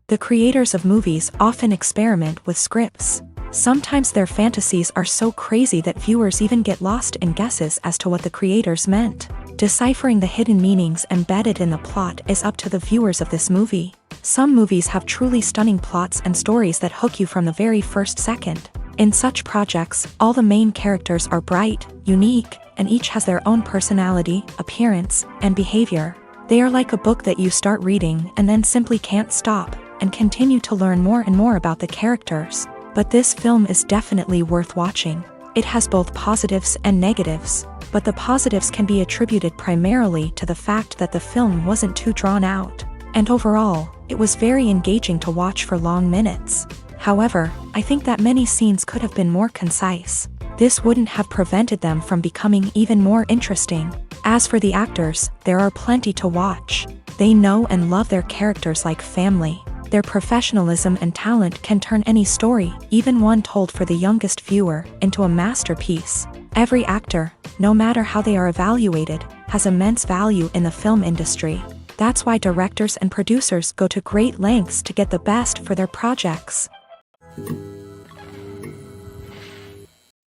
The creators of movies often experiment with scripts. Sometimes their fantasies are so crazy that viewers even get lost in guesses as to what the creators meant. Deciphering the hidden meanings embedded in the plot is up to the viewers of this movie. Some movies have truly stunning plots and stories that hook you from the very first second. In such projects, all the main characters are bright, unique, and each has their own personality, appearance, and behavior. They are like a book that you start reading and then simply can't stop, and continue to learn more and more about the characters. But this film is definitely worth watching. It has both positives and negatives, but the positives can be attributed primarily to the fact that the film wasn't too drawn out, and overall, it was very engaging to watch for long minutes. However, I think that many scenes could have been more concise. This wouldn't have prevented them from becoming even more interesting. As for the actors, there are plenty to watch. They know and love their characters like family. Their professionalism and talent can turn any story, even one told for the youngest viewer, into a masterpiece. Every actor, no matter how they are evaluated, has immense value in the film industry. That's why directors and producers go to great lengths to get the best for their projects.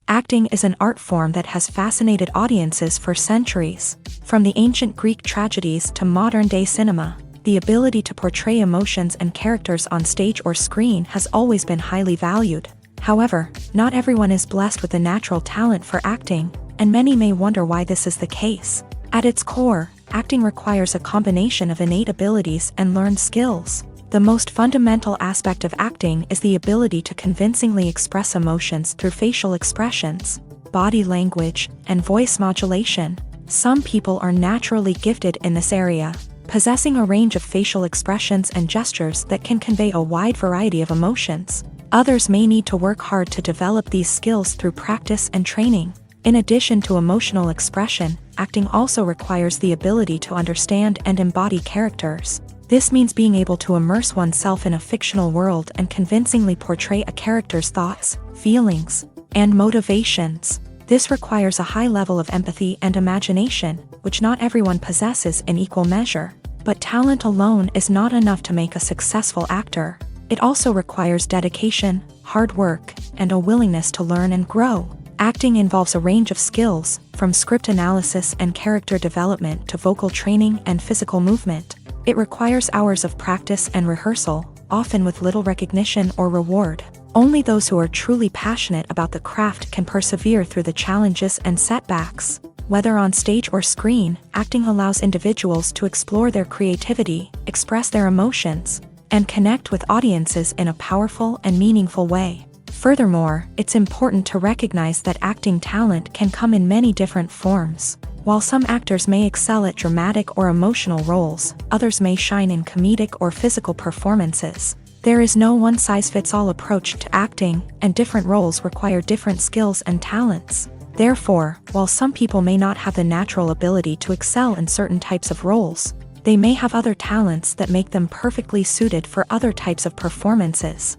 Acting is an art form that has fascinated audiences for centuries. From the ancient Greek tragedies to modern-day cinema, the ability to portray emotions and characters on stage or screen has always been highly valued. However, not everyone is blessed with the natural talent for acting, and many may wonder why this is the case. At its core, acting requires a combination of innate abilities and learned skills. The most fundamental aspect of acting is the ability to convincingly express emotions through facial expressions, body language, and voice modulation. Some people are naturally gifted in this area, possessing a range of facial expressions and gestures that can convey a wide variety of emotions. Others may need to work hard to develop these skills through practice and training. In addition to emotional expression, acting also requires the ability to understand and embody characters. This means being able to immerse oneself in a fictional world and convincingly portray a character's thoughts, feelings, and motivations. This requires a high level of empathy and imagination, which not everyone possesses in equal measure. But talent alone is not enough to make a successful actor. It also requires dedication, hard work, and a willingness to learn and grow. Acting involves a range of skills, from script analysis and character development to vocal training and physical movement. It requires hours of practice and rehearsal, often with little recognition or reward. Only those who are truly passionate about the craft can persevere through the challenges and setbacks. Whether on stage or screen, acting allows individuals to explore their creativity, express their emotions, and connect with audiences in a powerful and meaningful way. Furthermore, it's important to recognize that acting talent can come in many different forms. While some actors may excel at dramatic or emotional roles, others may shine in comedic or physical performances. There is no one-size-fits-all approach to acting, and different roles require different skills and talents. Therefore, while some people may not have the natural ability to excel in certain types of roles, they may have other talents that make them perfectly suited for other types of performances.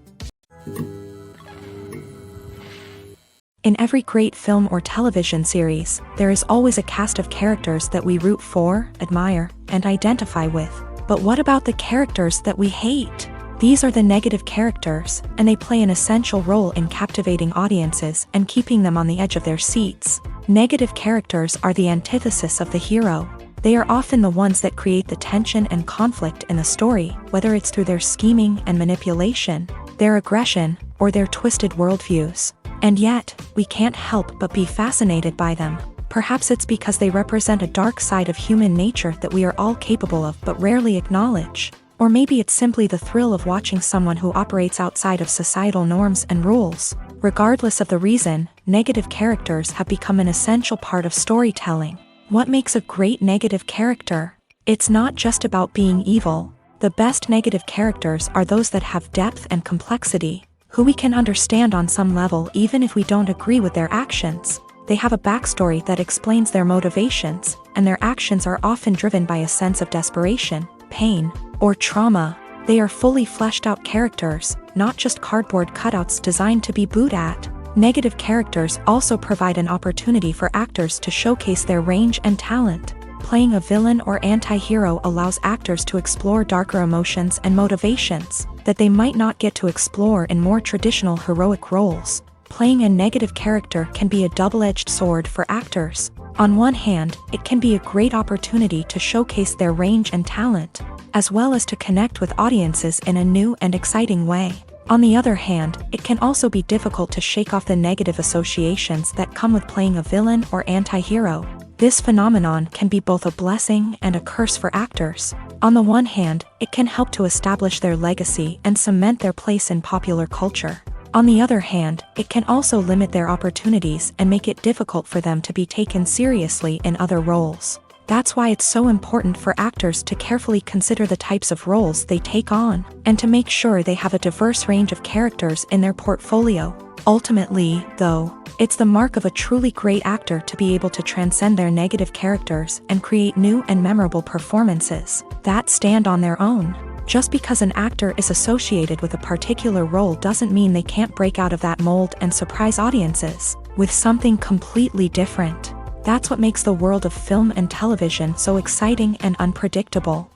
In every great film or television series, there is always a cast of characters that we root for, admire, and identify with. But what about the characters that we hate? These are the negative characters, and they play an essential role in captivating audiences and keeping them on the edge of their seats. Negative characters are the antithesis of the hero. They are often the ones that create the tension and conflict in the story, whether it's through their scheming and manipulation, their aggression, or their twisted worldviews. And yet, we can't help but be fascinated by them. Perhaps it's because they represent a dark side of human nature that we are all capable of but rarely acknowledge. Or maybe it's simply the thrill of watching someone who operates outside of societal norms and rules. Regardless of the reason, negative characters have become an essential part of storytelling. What makes a great negative character? It's not just about being evil. The best negative characters are those that have depth and complexity, who we can understand on some level even if we don't agree with their actions. They have a backstory that explains their motivations, and their actions are often driven by a sense of desperation, pain, or trauma. They are fully fleshed out characters, not just cardboard cutouts designed to be booed at. Negative characters also provide an opportunity for actors to showcase their range and talent. Playing a villain or anti-hero allows actors to explore darker emotions and motivations that they might not get to explore in more traditional heroic roles. Playing a negative character can be a double-edged sword for actors. On one hand, it can be a great opportunity to showcase their range and talent, as well as to connect with audiences in a new and exciting way. On the other hand, it can also be difficult to shake off the negative associations that come with playing a villain or anti-hero. This phenomenon can be both a blessing and a curse for actors. On the one hand, it can help to establish their legacy and cement their place in popular culture. On the other hand, it can also limit their opportunities and make it difficult for them to be taken seriously in other roles. That's why it's so important for actors to carefully consider the types of roles they take on, and to make sure they have a diverse range of characters in their portfolio. Ultimately, though, it's the mark of a truly great actor to be able to transcend their negative characters and create new and memorable performances that stand on their own. Just because an actor is associated with a particular role doesn't mean they can't break out of that mold and surprise audiences with something completely different. That's what makes the world of film and television so exciting and unpredictable.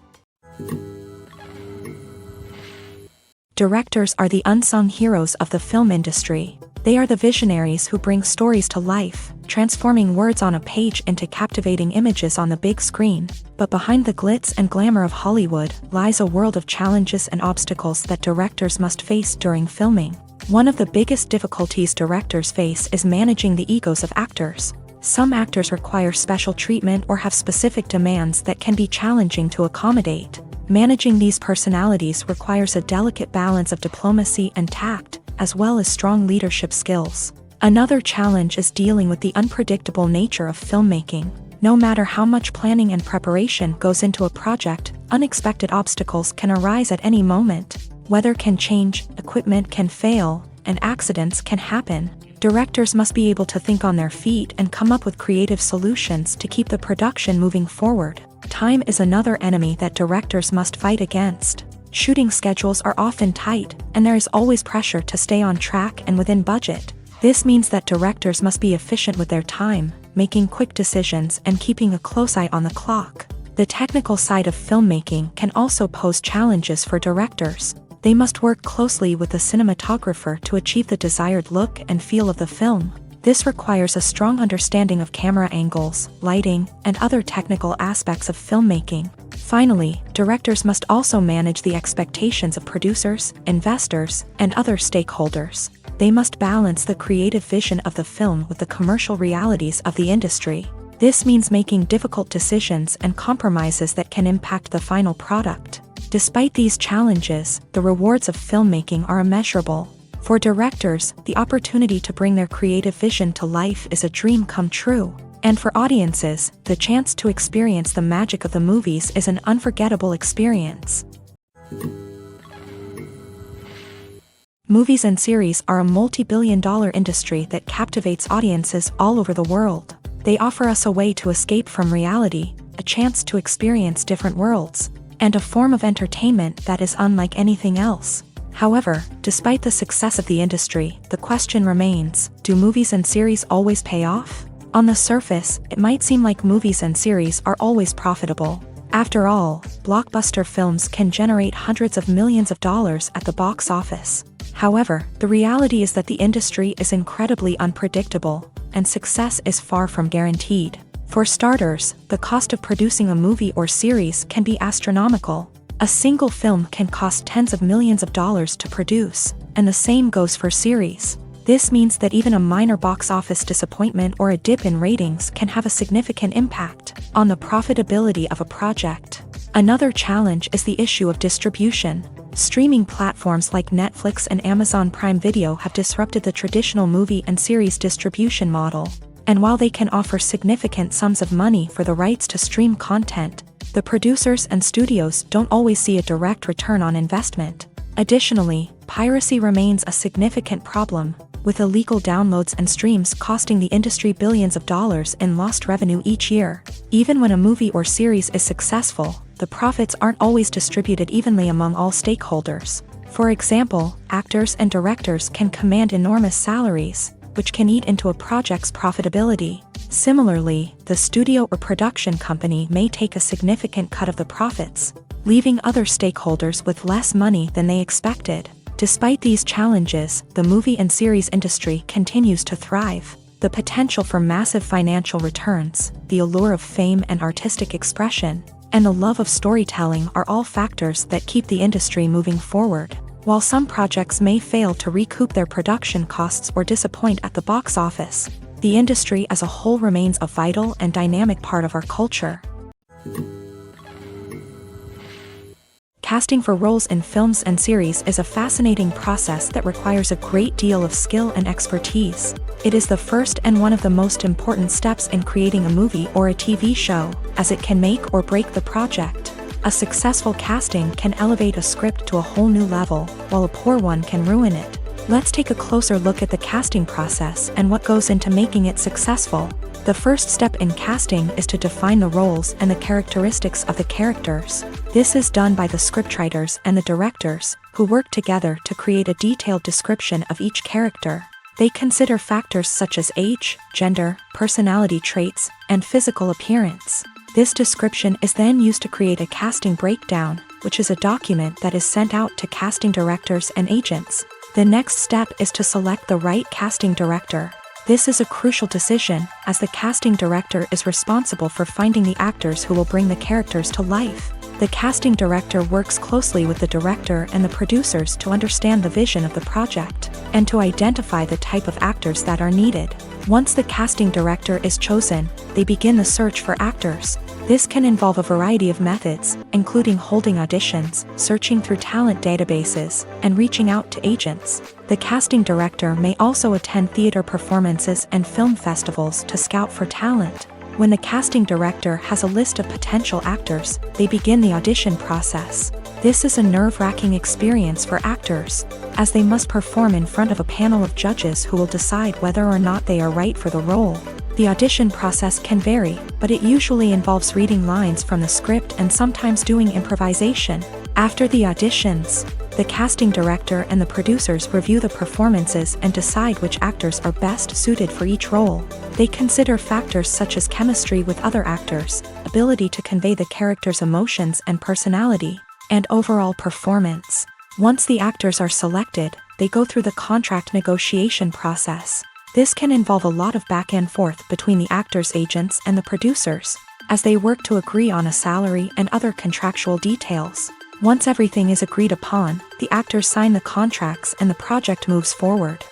Directors are the unsung heroes of the film industry. They are the visionaries who bring stories to life, transforming words on a page into captivating images on the big screen. But behind the glitz and glamour of Hollywood lies a world of challenges and obstacles that directors must face during filming. One of the biggest difficulties directors face is managing the egos of actors. Some actors require special treatment or have specific demands that can be challenging to accommodate. Managing these personalities requires a delicate balance of diplomacy and tact, as well as strong leadership skills. Another challenge is dealing with the unpredictable nature of filmmaking. No matter how much planning and preparation goes into a project, unexpected obstacles can arise at any moment. Weather can change, equipment can fail, and accidents can happen. Directors must be able to think on their feet and come up with creative solutions to keep the production moving forward. Time is another enemy that directors must fight against. Shooting schedules are often tight, and there is always pressure to stay on track and within budget. This means that directors must be efficient with their time, making quick decisions and keeping a close eye on the clock. The technical side of filmmaking can also pose challenges for directors. They must work closely with the cinematographer to achieve the desired look and feel of the film. This requires a strong understanding of camera angles, lighting, and other technical aspects of filmmaking. Finally, directors must also manage the expectations of producers, investors, and other stakeholders. They must balance the creative vision of the film with the commercial realities of the industry. This means making difficult decisions and compromises that can impact the final product. Despite these challenges, the rewards of filmmaking are immeasurable. For directors, the opportunity to bring their creative vision to life is a dream come true. And for audiences, the chance to experience the magic of the movies is an unforgettable experience. Movies and series are a multi-billion-dollar industry that captivates audiences all over the world. They offer us a way to escape from reality, a chance to experience different worlds, and a form of entertainment that is unlike anything else. However, despite the success of the industry, the question remains, do movies and series always pay off? On the surface, it might seem like movies and series are always profitable. After all, blockbuster films can generate hundreds of millions of dollars at the box office. However, the reality is that the industry is incredibly unpredictable, and success is far from guaranteed. For starters, the cost of producing a movie or series can be astronomical. A single film can cost tens of millions of dollars to produce, and the same goes for series. This means that even a minor box office disappointment or a dip in ratings can have a significant impact on the profitability of a project. Another challenge is the issue of distribution. Streaming platforms like Netflix and Amazon Prime Video have disrupted the traditional movie and series distribution model. And while they can offer significant sums of money for the rights to stream content, the producers and studios don't always see a direct return on investment. Additionally, piracy remains a significant problem, with illegal downloads and streams costing the industry billions of dollars in lost revenue each year. Even when a movie or series is successful, the profits aren't always distributed evenly among all stakeholders. For example, actors and directors can command enormous salaries, which can eat into a project's profitability. Similarly, the studio or production company may take a significant cut of the profits, leaving other stakeholders with less money than they expected. Despite these challenges, the movie and series industry continues to thrive. The potential for massive financial returns, the allure of fame and artistic expression, and the love of storytelling are all factors that keep the industry moving forward. While some projects may fail to recoup their production costs or disappoint at the box office, the industry as a whole remains a vital and dynamic part of our culture. Casting for roles in films and series is a fascinating process that requires a great deal of skill and expertise. It is the first and one of the most important steps in creating a movie or a TV show, as it can make or break the project. A successful casting can elevate a script to a whole new level, while a poor one can ruin it. Let's take a closer look at the casting process and what goes into making it successful. The first step in casting is to define the roles and the characteristics of the characters. This is done by the scriptwriters and the directors, who work together to create a detailed description of each character. They consider factors such as age, gender, personality traits, and physical appearance. This description is then used to create a casting breakdown, which is a document that is sent out to casting directors and agents. The next step is to select the right casting director. This is a crucial decision, as the casting director is responsible for finding the actors who will bring the characters to life. The casting director works closely with the director and the producers to understand the vision of the project, and to identify the type of actors that are needed. Once the casting director is chosen, they begin the search for actors. This can involve a variety of methods, including holding auditions, searching through talent databases, and reaching out to agents. The casting director may also attend theater performances and film festivals to scout for talent. When the casting director has a list of potential actors, they begin the audition process. This is a nerve-wracking experience for actors, as they must perform in front of a panel of judges who will decide whether or not they are right for the role. The audition process can vary, but it usually involves reading lines from the script and sometimes doing improvisation. After the auditions, the casting director and the producers review the performances and decide which actors are best suited for each role. They consider factors such as chemistry with other actors, ability to convey the character's emotions and personality, and overall performance. Once the actors are selected, they go through the contract negotiation process. This can involve a lot of back and forth between the actors' agents and the producers, as they work to agree on a salary and other contractual details. Once everything is agreed upon, the actors sign the contracts and the project moves forward.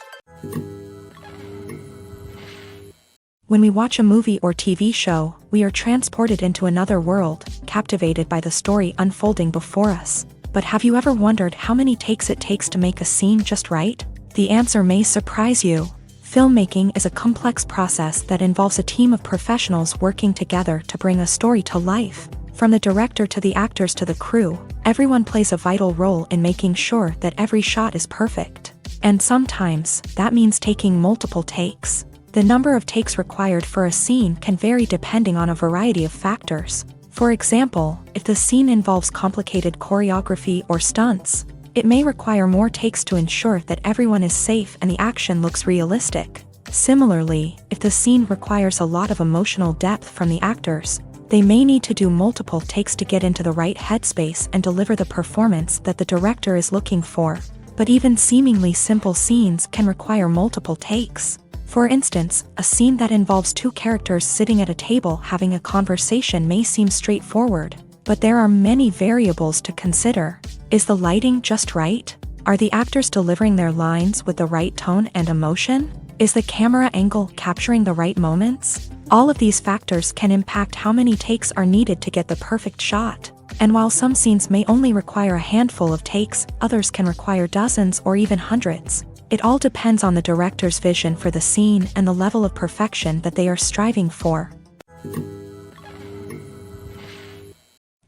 When we watch a movie or TV show, we are transported into another world, captivated by the story unfolding before us. But have you ever wondered how many takes it takes to make a scene just right? The answer may surprise you. Filmmaking is a complex process that involves a team of professionals working together to bring a story to life. From the director to the actors to the crew, everyone plays a vital role in making sure that every shot is perfect. And sometimes, that means taking multiple takes. The number of takes required for a scene can vary depending on a variety of factors. For example, if the scene involves complicated choreography or stunts, it may require more takes to ensure that everyone is safe and the action looks realistic. Similarly, if the scene requires a lot of emotional depth from the actors, they may need to do multiple takes to get into the right headspace and deliver the performance that the director is looking for. But even seemingly simple scenes can require multiple takes. For instance, a scene that involves two characters sitting at a table having a conversation may seem straightforward, but there are many variables to consider. Is the lighting just right? Are the actors delivering their lines with the right tone and emotion? Is the camera angle capturing the right moments? All of these factors can impact how many takes are needed to get the perfect shot. And while some scenes may only require a handful of takes, others can require dozens or even hundreds. It all depends on the director's vision for the scene and the level of perfection that they are striving for.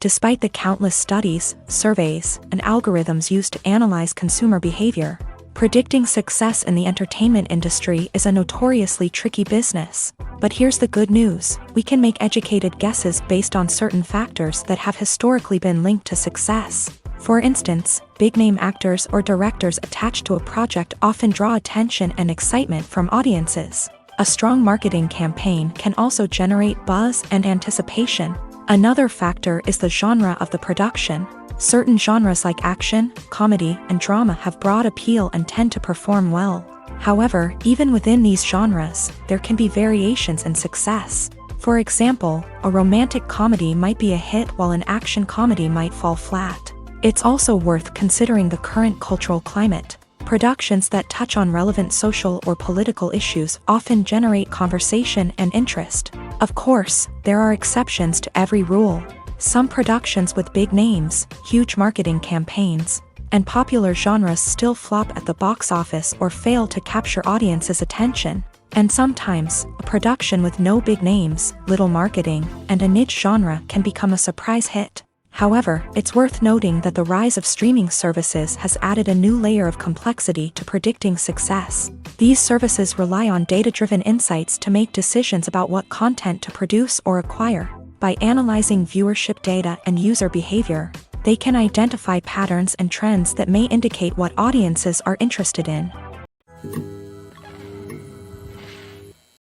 Despite the countless studies, surveys, and algorithms used to analyze consumer behavior, predicting success in the entertainment industry is a notoriously tricky business. But here's the good news: we can make educated guesses based on certain factors that have historically been linked to success. For instance, big-name actors or directors attached to a project often draw attention and excitement from audiences. A strong marketing campaign can also generate buzz and anticipation. Another factor is the genre of the production. Certain genres like action, comedy, and drama have broad appeal and tend to perform well. However, even within these genres, there can be variations in success. For example, a romantic comedy might be a hit while an action comedy might fall flat. It's also worth considering the current cultural climate. Productions that touch on relevant social or political issues often generate conversation and interest. Of course, there are exceptions to every rule. Some productions with big names, huge marketing campaigns, and popular genres still flop at the box office or fail to capture audiences' attention. And sometimes, a production with no big names, little marketing, and a niche genre can become a surprise hit. However, it's worth noting that the rise of streaming services has added a new layer of complexity to predicting success. These services rely on data-driven insights to make decisions about what content to produce or acquire. By analyzing viewership data and user behavior, they can identify patterns and trends that may indicate what audiences are interested in.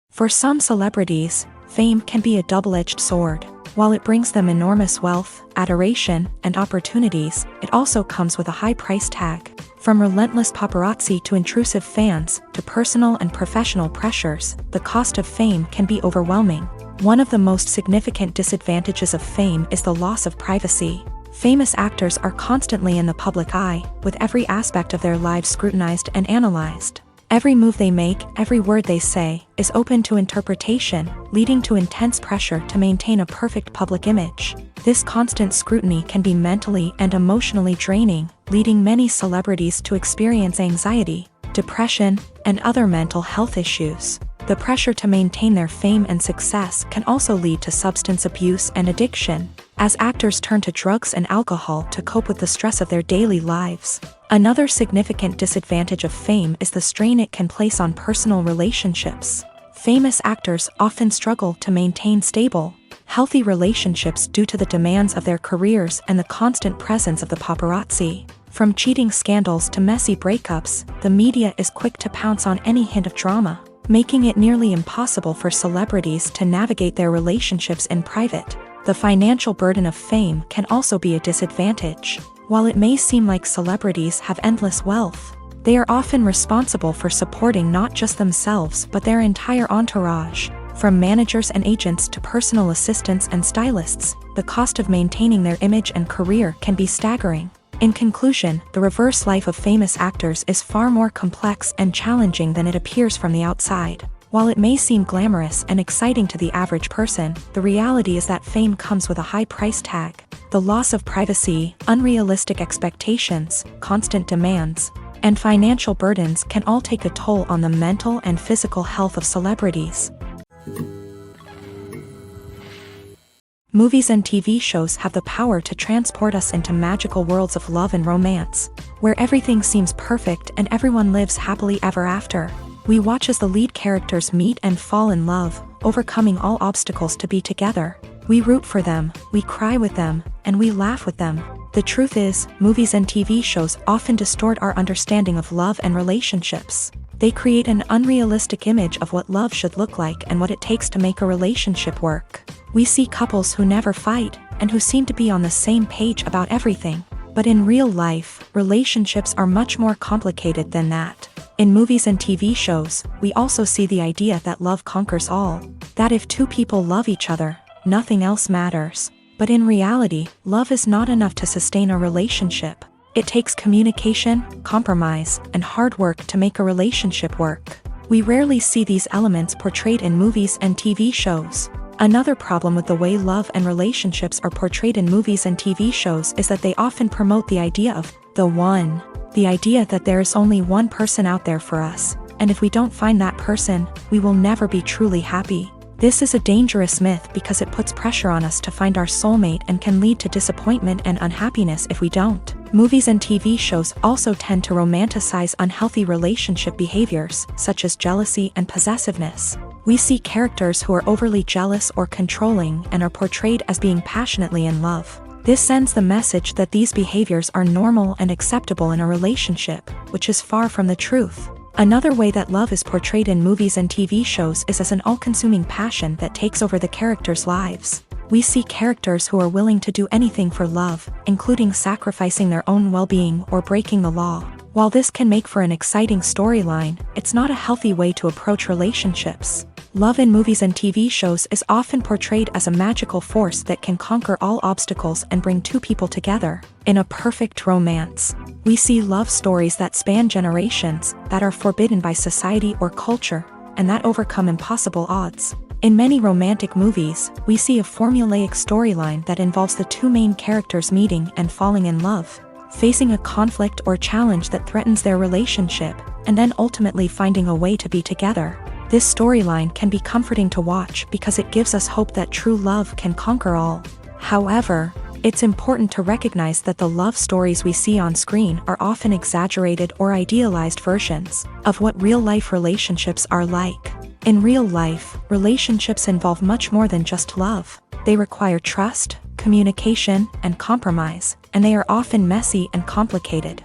For some celebrities, fame can be a double-edged sword. While it brings them enormous wealth, adoration, and opportunities, it also comes with a high price tag. From relentless paparazzi to intrusive fans, to personal and professional pressures, the cost of fame can be overwhelming. One of the most significant disadvantages of fame is the loss of privacy. Famous actors are constantly in the public eye, with every aspect of their lives scrutinized and analyzed. Every move they make, every word they say, is open to interpretation, leading to intense pressure to maintain a perfect public image. This constant scrutiny can be mentally and emotionally draining, leading many celebrities to experience anxiety, depression, and other mental health issues. The pressure to maintain their fame and success can also lead to substance abuse and addiction, as actors turn to drugs and alcohol to cope with the stress of their daily lives. Another significant disadvantage of fame is the strain it can place on personal relationships. Famous actors often struggle to maintain stable, healthy relationships due to the demands of their careers and the constant presence of the paparazzi. From cheating scandals to messy breakups, the media is quick to pounce on any hint of drama, making it nearly impossible for celebrities to navigate their relationships in private. The financial burden of fame can also be a disadvantage. While it may seem like celebrities have endless wealth, they are often responsible for supporting not just themselves but their entire entourage. From managers and agents to personal assistants and stylists, the cost of maintaining their image and career can be staggering. In conclusion, the reverse life of famous actors is far more complex and challenging than it appears from the outside. While it may seem glamorous and exciting to the average person, the reality is that fame comes with a high price tag. The loss of privacy, unrealistic expectations, constant demands, and financial burdens can all take a toll on the mental and physical health of celebrities. Movies and TV shows have the power to transport us into magical worlds of love and romance, where everything seems perfect and everyone lives happily ever after. We watch as the lead characters meet and fall in love, overcoming all obstacles to be together. We root for them, we cry with them, and we laugh with them. The truth is, movies and TV shows often distort our understanding of love and relationships. They create an unrealistic image of what love should look like and what it takes to make a relationship work. We see couples who never fight, and who seem to be on the same page about everything. But in real life, relationships are much more complicated than that. In movies and TV shows, we also see the idea that love conquers all. That if two people love each other, nothing else matters. But in reality, love is not enough to sustain a relationship. It takes communication, compromise, and hard work to make a relationship work. We rarely see these elements portrayed in movies and TV shows. Another problem with the way love and relationships are portrayed in movies and TV shows is that they often promote the idea of the one. The idea that there is only one person out there for us, and if we don't find that person, we will never be truly happy. This is a dangerous myth because it puts pressure on us to find our soulmate and can lead to disappointment and unhappiness if we don't. Movies and TV shows also tend to romanticize unhealthy relationship behaviors, such as jealousy and possessiveness. We see characters who are overly jealous or controlling and are portrayed as being passionately in love. This sends the message that these behaviors are normal and acceptable in a relationship, which is far from the truth. Another way that love is portrayed in movies and TV shows is as an all-consuming passion that takes over the characters' lives. We see characters who are willing to do anything for love, including sacrificing their own well-being or breaking the law. While this can make for an exciting storyline, it's not a healthy way to approach relationships. Love in movies and TV shows is often portrayed as a magical force that can conquer all obstacles and bring two people together. In a perfect romance, we see love stories that span generations, that are forbidden by society or culture, and that overcome impossible odds. In many romantic movies, we see a formulaic storyline that involves the two main characters meeting and falling in love, facing a conflict or challenge that threatens their relationship, and then ultimately finding a way to be together. This storyline can be comforting to watch because it gives us hope that true love can conquer all. However, it's important to recognize that the love stories we see on screen are often exaggerated or idealized versions of what real-life relationships are like. In real life, relationships involve much more than just love. They require trust, communication, and compromise, and they are often messy and complicated.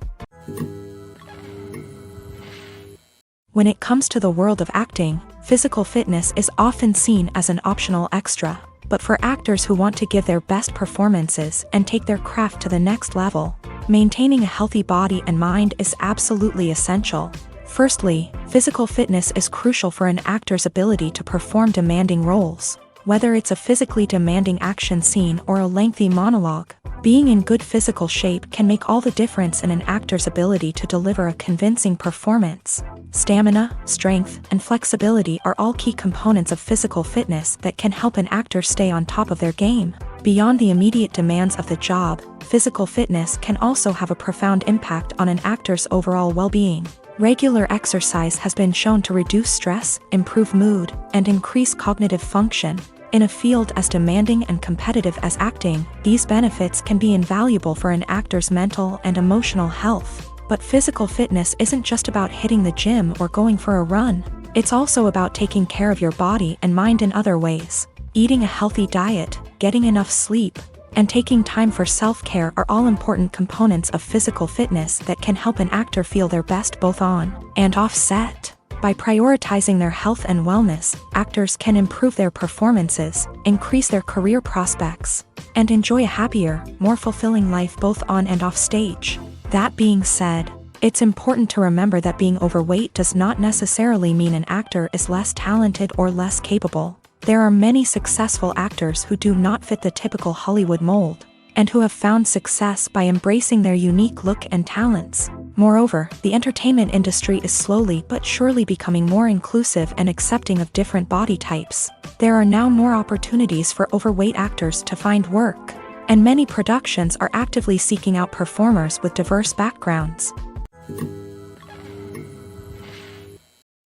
When it comes to the world of acting, physical fitness is often seen as an optional extra. But for actors who want to give their best performances and take their craft to the next level, maintaining a healthy body and mind is absolutely essential. Firstly, physical fitness is crucial for an actor's ability to perform demanding roles. Whether it's a physically demanding action scene or a lengthy monologue, being in good physical shape can make all the difference in an actor's ability to deliver a convincing performance. Stamina, strength, and flexibility are all key components of physical fitness that can help an actor stay on top of their game. Beyond the immediate demands of the job, physical fitness can also have a profound impact on an actor's overall well-being. Regular exercise has been shown to reduce stress, improve mood, and increase cognitive function. In a field as demanding and competitive as acting, these benefits can be invaluable for an actor's mental and emotional health. But physical fitness isn't just about hitting the gym or going for a run. It's also about taking care of your body and mind in other ways. Eating a healthy diet, getting enough sleep, and taking time for self-care are all important components of physical fitness that can help an actor feel their best both on and off set. By prioritizing their health and wellness, actors can improve their performances, increase their career prospects, and enjoy a happier, more fulfilling life both on and off stage. That being said, it's important to remember that being overweight does not necessarily mean an actor is less talented or less capable. There are many successful actors who do not fit the typical Hollywood mold, and who have found success by embracing their unique look and talents. Moreover, the entertainment industry is slowly but surely becoming more inclusive and accepting of different body types. There are now more opportunities for overweight actors to find work, and many productions are actively seeking out performers with diverse backgrounds.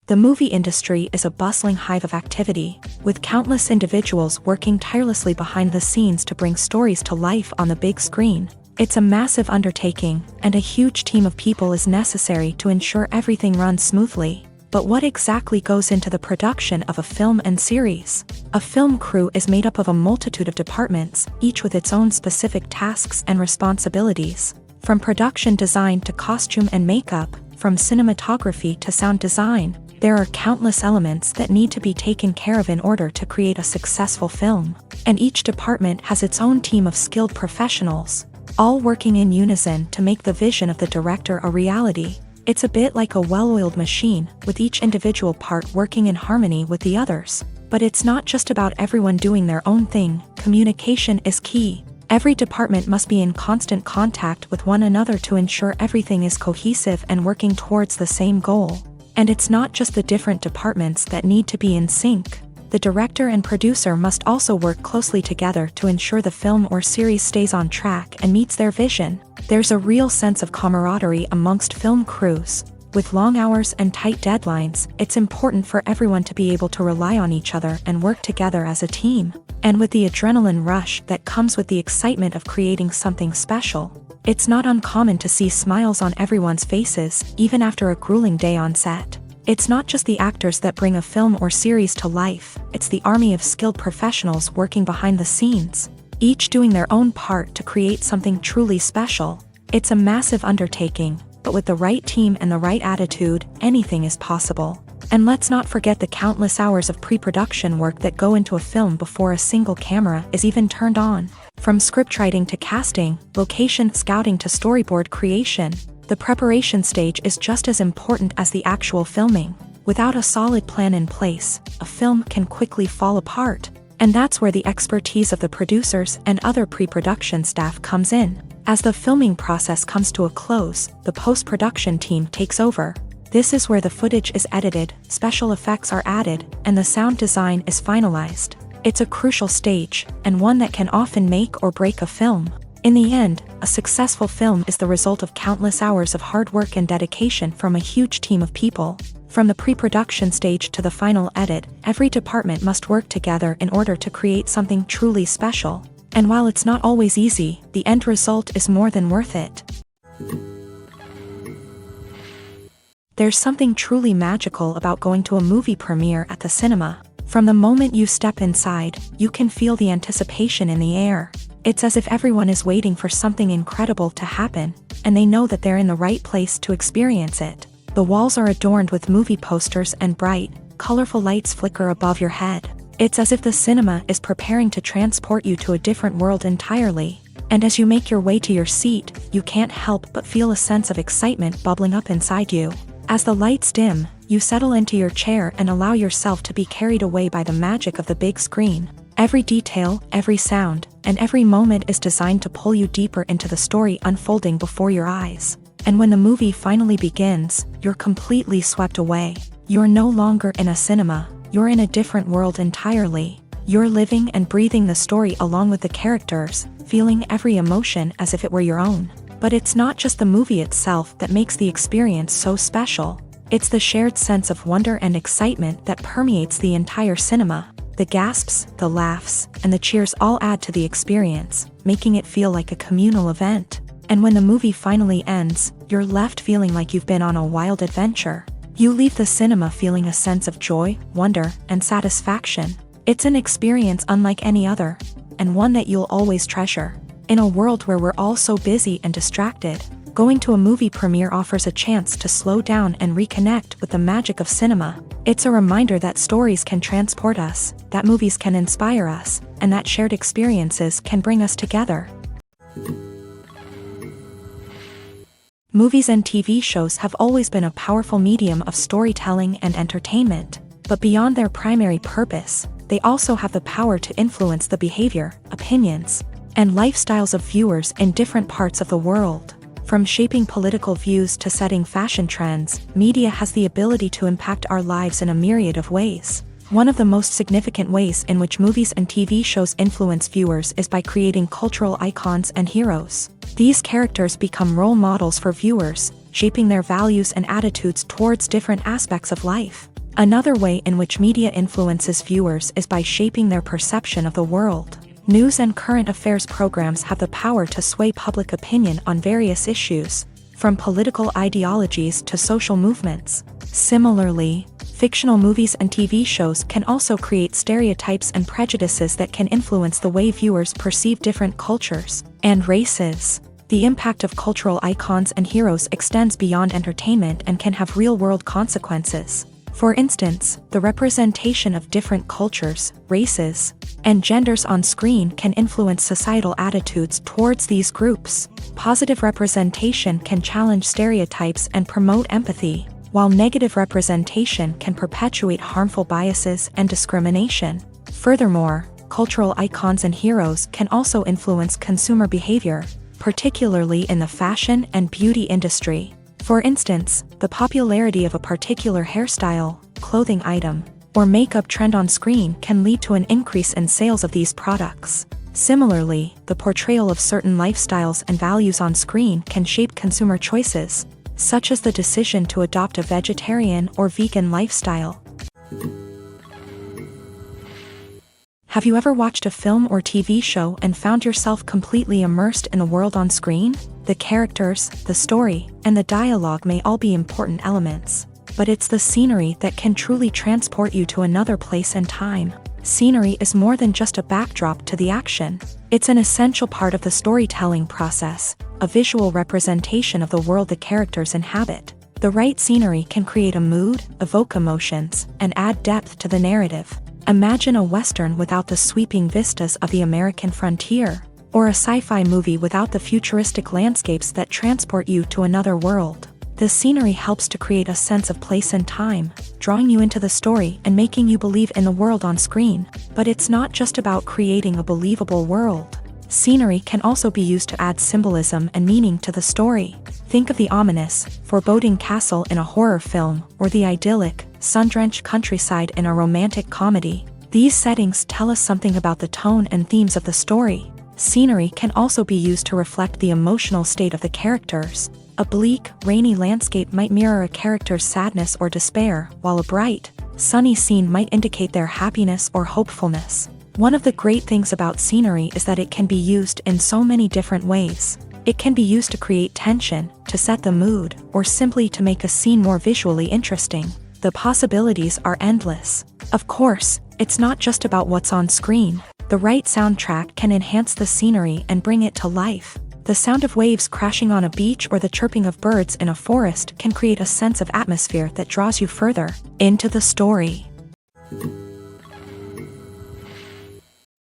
The movie industry is a bustling hive of activity, with countless individuals working tirelessly behind the scenes to bring stories to life on the big screen. It's a massive undertaking, and a huge team of people is necessary to ensure everything runs smoothly. But what exactly goes into the production of a film and series? A film crew is made up of a multitude of departments, each with its own specific tasks and responsibilities. From production design to costume and makeup, from cinematography to sound design, there are countless elements that need to be taken care of in order to create a successful film. And each department has its own team of skilled professionals, all working in unison to make the vision of the director a reality. It's a bit like a well-oiled machine, with each individual part working in harmony with the others. But it's not just about everyone doing their own thing. Communication is key. Every department must be in constant contact with one another to ensure everything is cohesive and working towards the same goal. And it's not just the different departments that need to be in sync. The director and producer must also work closely together to ensure the film or series stays on track and meets their vision. There's a real sense of camaraderie amongst film crews. With long hours and tight deadlines, it's important for everyone to be able to rely on each other and work together as a team. And with the adrenaline rush that comes with the excitement of creating something special, it's not uncommon to see smiles on everyone's faces, even after a grueling day on set. It's not just the actors that bring a film or series to life, it's the army of skilled professionals working behind the scenes, each doing their own part to create something truly special. It's a massive undertaking, but with the right team and the right attitude, anything is possible. And let's not forget the countless hours of pre-production work that go into a film before a single camera is even turned on. From scriptwriting to casting, location scouting to storyboard creation, the preparation stage is just as important as the actual filming. Without a solid plan in place, a film can quickly fall apart. And that's where the expertise of the producers and other pre-production staff comes in. As the filming process comes to a close, the post-production team takes over. This is where the footage is edited, special effects are added, and the sound design is finalized. It's a crucial stage, and one that can often make or break a film. In the end, a successful film is the result of countless hours of hard work and dedication from a huge team of people. From the pre-production stage to the final edit, every department must work together in order to create something truly special. And while it's not always easy, the end result is more than worth it. There's something truly magical about going to a movie premiere at the cinema. From the moment you step inside, you can feel the anticipation in the air. It's as if everyone is waiting for something incredible to happen, and they know that they're in the right place to experience it. The walls are adorned with movie posters and bright, colorful lights flicker above your head. It's as if the cinema is preparing to transport you to a different world entirely. And as you make your way to your seat, you can't help but feel a sense of excitement bubbling up inside you. As the lights dim, you settle into your chair and allow yourself to be carried away by the magic of the big screen. Every detail, every sound, and every moment is designed to pull you deeper into the story unfolding before your eyes. And when the movie finally begins, you're completely swept away. You're no longer in a cinema, you're in a different world entirely. You're living and breathing the story along with the characters, feeling every emotion as if it were your own. But it's not just the movie itself that makes the experience so special. It's the shared sense of wonder and excitement that permeates the entire cinema. The gasps, the laughs, and the cheers all add to the experience, making it feel like a communal event. And when the movie finally ends, you're left feeling like you've been on a wild adventure. You leave the cinema feeling a sense of joy, wonder, and satisfaction. It's an experience unlike any other, and one that you'll always treasure. In a world where we're all so busy and distracted, going to a movie premiere offers a chance to slow down and reconnect with the magic of cinema. It's a reminder that stories can transport us, that movies can inspire us, and that shared experiences can bring us together. Movies and TV shows have always been a powerful medium of storytelling and entertainment, but beyond their primary purpose, they also have the power to influence the behavior, opinions, and lifestyles of viewers in different parts of the world. From shaping political views to setting fashion trends, media has the ability to impact our lives in a myriad of ways. One of the most significant ways in which movies and TV shows influence viewers is by creating cultural icons and heroes. These characters become role models for viewers, shaping their values and attitudes towards different aspects of life. Another way in which media influences viewers is by shaping their perception of the world. News and current affairs programs have the power to sway public opinion on various issues, from political ideologies to social movements. Similarly, fictional movies and TV shows can also create stereotypes and prejudices that can influence the way viewers perceive different cultures and races. The impact of cultural icons and heroes extends beyond entertainment and can have real-world consequences. For instance, the representation of different cultures, races, and genders on screen can influence societal attitudes towards these groups. Positive representation can challenge stereotypes and promote empathy, while negative representation can perpetuate harmful biases and discrimination. Furthermore, cultural icons and heroes can also influence consumer behavior, particularly in the fashion and beauty industry. For instance, the popularity of a particular hairstyle, clothing item, or makeup trend on screen can lead to an increase in sales of these products. Similarly, the portrayal of certain lifestyles and values on screen can shape consumer choices, such as the decision to adopt a vegetarian or vegan lifestyle. Have you ever watched a film or TV show and found yourself completely immersed in the world on screen? The characters, the story, and the dialogue may all be important elements, but it's the scenery that can truly transport you to another place and time. Scenery is more than just a backdrop to the action. It's an essential part of the storytelling process, a visual representation of the world the characters inhabit. The right scenery can create a mood, evoke emotions, and add depth to the narrative. Imagine a Western without the sweeping vistas of the American frontier, or a sci-fi movie without the futuristic landscapes that transport you to another world. The scenery helps to create a sense of place and time, drawing you into the story and making you believe in the world on screen. But it's not just about creating a believable world. Scenery can also be used to add symbolism and meaning to the story. Think of the ominous, foreboding castle in a horror film, or the idyllic, sun-drenched countryside in a romantic comedy. These settings tell us something about the tone and themes of the story. Scenery can also be used to reflect the emotional state of the characters. A bleak, rainy landscape might mirror a character's sadness or despair, while a bright, sunny scene might indicate their happiness or hopefulness. One of the great things about scenery is that it can be used in so many different ways. It can be used to create tension, to set the mood, or simply to make a scene more visually interesting. The possibilities are endless. Of course, it's not just about what's on screen. The right soundtrack can enhance the scenery and bring it to life. The sound of waves crashing on a beach or the chirping of birds in a forest can create a sense of atmosphere that draws you further into the story.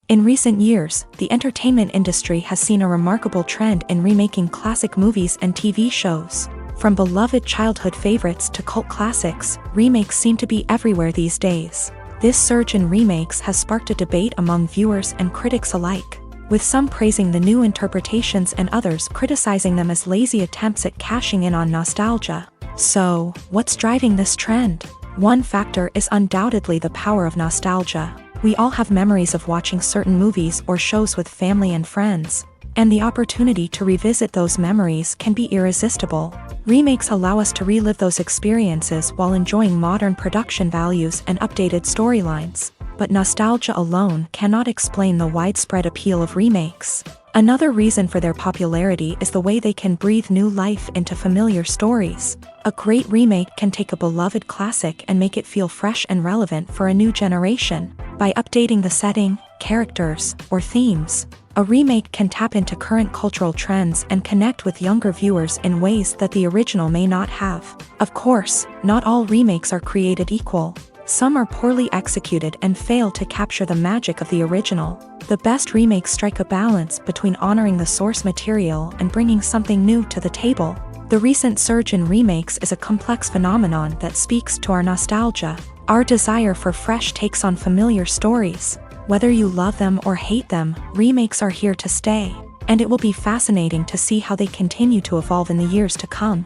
In recent years, the entertainment industry has seen a remarkable trend in remaking classic movies and TV shows. From beloved childhood favorites to cult classics, remakes seem to be everywhere these days. This surge in remakes has sparked a debate among viewers and critics alike, with some praising the new interpretations and others criticizing them as lazy attempts at cashing in on nostalgia. So, what's driving this trend? One factor is undoubtedly the power of nostalgia. We all have memories of watching certain movies or shows with family and friends, and the opportunity to revisit those memories can be irresistible. Remakes allow us to relive those experiences while enjoying modern production values and updated storylines. But nostalgia alone cannot explain the widespread appeal of remakes. Another reason for their popularity is the way they can breathe new life into familiar stories. A great remake can take a beloved classic and make it feel fresh and relevant for a new generation. By updating the setting, characters, or themes, a remake can tap into current cultural trends and connect with younger viewers in ways that the original may not have. Of course, not all remakes are created equal. Some are poorly executed and fail to capture the magic of the original. The best remakes strike a balance between honoring the source material and bringing something new to the table. The recent surge in remakes is a complex phenomenon that speaks to our nostalgia, our desire for fresh takes on familiar stories. Whether you love them or hate them, remakes are here to stay, and it will be fascinating to see how they continue to evolve in the years to come.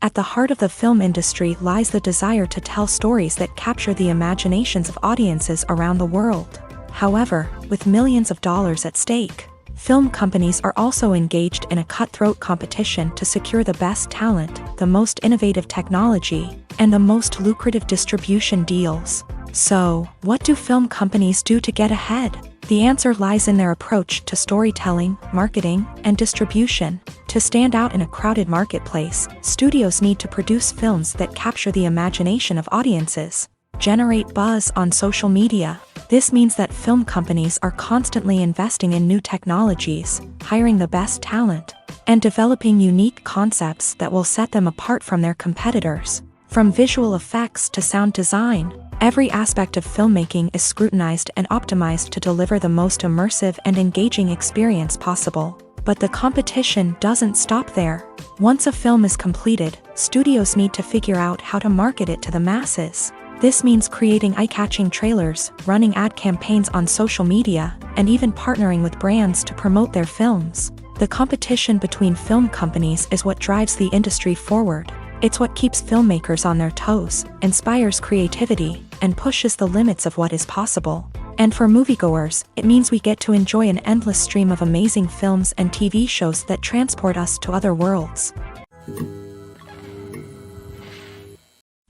At the heart of the film industry lies the desire to tell stories that capture the imaginations of audiences around the world. However, with millions of dollars at stake, film companies are also engaged in a cutthroat competition to secure the best talent, the most innovative technology, and the most lucrative distribution deals. So, what do film companies do to get ahead? The answer lies in their approach to storytelling, marketing, and distribution. To stand out in a crowded marketplace, studios need to produce films that capture the imagination of audiences, generate buzz on social media. This means that film companies are constantly investing in new technologies, hiring the best talent, and developing unique concepts that will set them apart from their competitors. From visual effects to sound design, every aspect of filmmaking is scrutinized and optimized to deliver the most immersive and engaging experience possible. But the competition doesn't stop there. Once a film is completed, studios need to figure out how to market it to the masses. This means creating eye-catching trailers, running ad campaigns on social media, and even partnering with brands to promote their films. The competition between film companies is what drives the industry forward. It's what keeps filmmakers on their toes, inspires creativity, and pushes the limits of what is possible. And for moviegoers, it means we get to enjoy an endless stream of amazing films and TV shows that transport us to other worlds.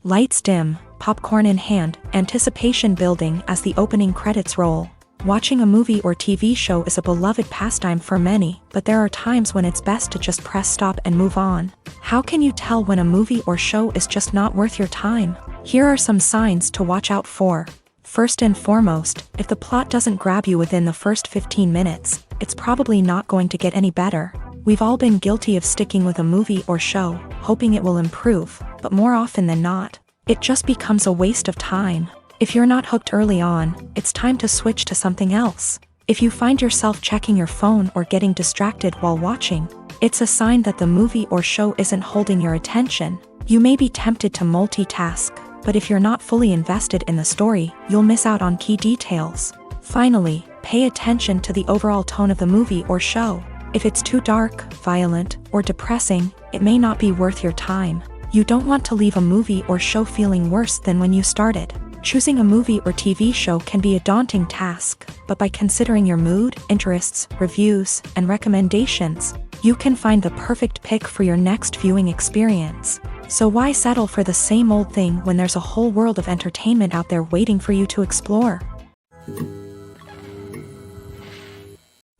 Lights dim, popcorn in hand, anticipation building as the opening credits roll. Watching a movie or TV show is a beloved pastime for many, but there are times when it's best to just press stop and move on. How can you tell when a movie or show is just not worth your time? Here are some signs to watch out for. First and foremost, if the plot doesn't grab you within the first 15 minutes, it's probably not going to get any better. We've all been guilty of sticking with a movie or show, hoping it will improve, but more often than not, it just becomes a waste of time. If you're not hooked early on, it's time to switch to something else. If you find yourself checking your phone or getting distracted while watching, it's a sign that the movie or show isn't holding your attention. You may be tempted to multitask, but if you're not fully invested in the story, you'll miss out on key details. Finally, pay attention to the overall tone of the movie or show. If it's too dark, violent, or depressing, it may not be worth your time. You don't want to leave a movie or show feeling worse than when you started. Choosing a movie or TV show can be a daunting task, but by considering your mood, interests, reviews, and recommendations, you can find the perfect pick for your next viewing experience. So why settle for the same old thing when there's a whole world of entertainment out there waiting for you to explore?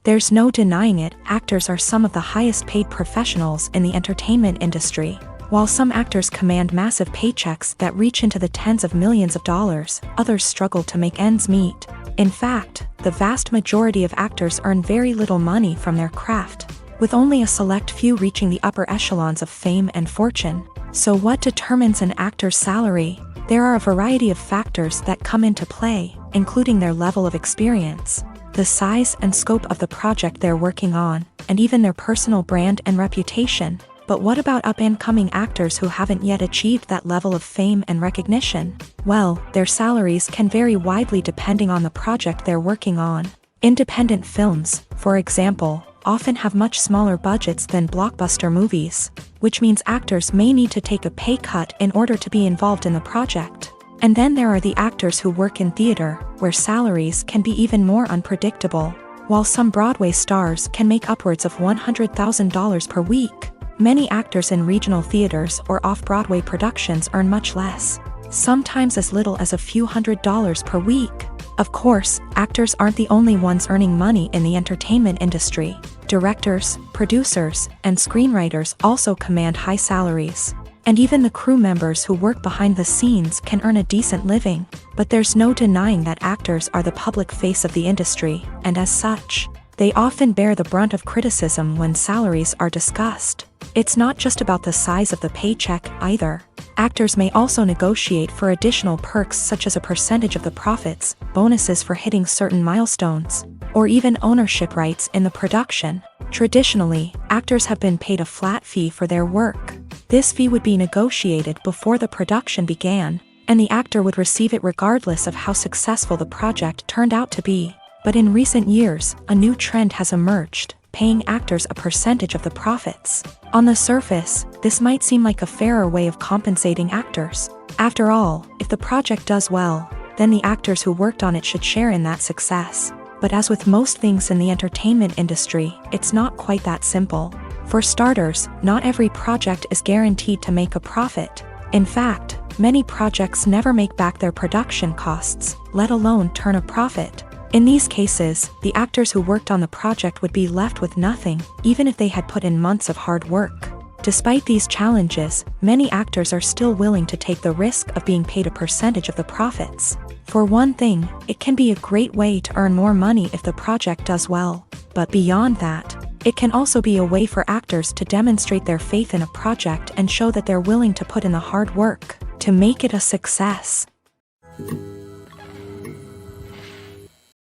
There's no denying it, actors are some of the highest paid professionals in the entertainment industry. While some actors command massive paychecks that reach into the tens of millions of dollars, others struggle to make ends meet. In fact, the vast majority of actors earn very little money from their craft, with only a select few reaching the upper echelons of fame and fortune. So what determines an actor's salary? There are a variety of factors that come into play, including their level of experience, the size and scope of the project they're working on, and even their personal brand and reputation. But what about up-and-coming actors who haven't yet achieved that level of fame and recognition? Well, their salaries can vary widely depending on the project they're working on. Independent films, for example, often have much smaller budgets than blockbuster movies, which means actors may need to take a pay cut in order to be involved in the project. And then there are the actors who work in theater, where salaries can be even more unpredictable. While some Broadway stars can make upwards of $100,000 per week, many actors in regional theaters or off-Broadway productions earn much less, sometimes as little as a few $100s per week. Of course, actors aren't the only ones earning money in the entertainment industry. Directors, producers, and screenwriters also command high salaries. And even the crew members who work behind the scenes can earn a decent living. But there's no denying that actors are the public face of the industry, and as such, they often bear the brunt of criticism when salaries are discussed. It's not just about the size of the paycheck, either. Actors may also negotiate for additional perks such as a percentage of the profits, bonuses for hitting certain milestones, or even ownership rights in the production. Traditionally, actors have been paid a flat fee for their work. This fee would be negotiated before the production began, and the actor would receive it regardless of how successful the project turned out to be. But in recent years, a new trend has emerged, paying actors a percentage of the profits. On the surface, this might seem like a fairer way of compensating actors. After all, if the project does well, then the actors who worked on it should share in that success. But as with most things in the entertainment industry, it's not quite that simple. For starters, not every project is guaranteed to make a profit. In fact, many projects never make back their production costs, let alone turn a profit. In these cases, the actors who worked on the project would be left with nothing, even if they had put in months of hard work. Despite these challenges, many actors are still willing to take the risk of being paid a percentage of the profits. For one thing, it can be a great way to earn more money if the project does well. But beyond that, it can also be a way for actors to demonstrate their faith in a project and show that they're willing to put in the hard work to make it a success.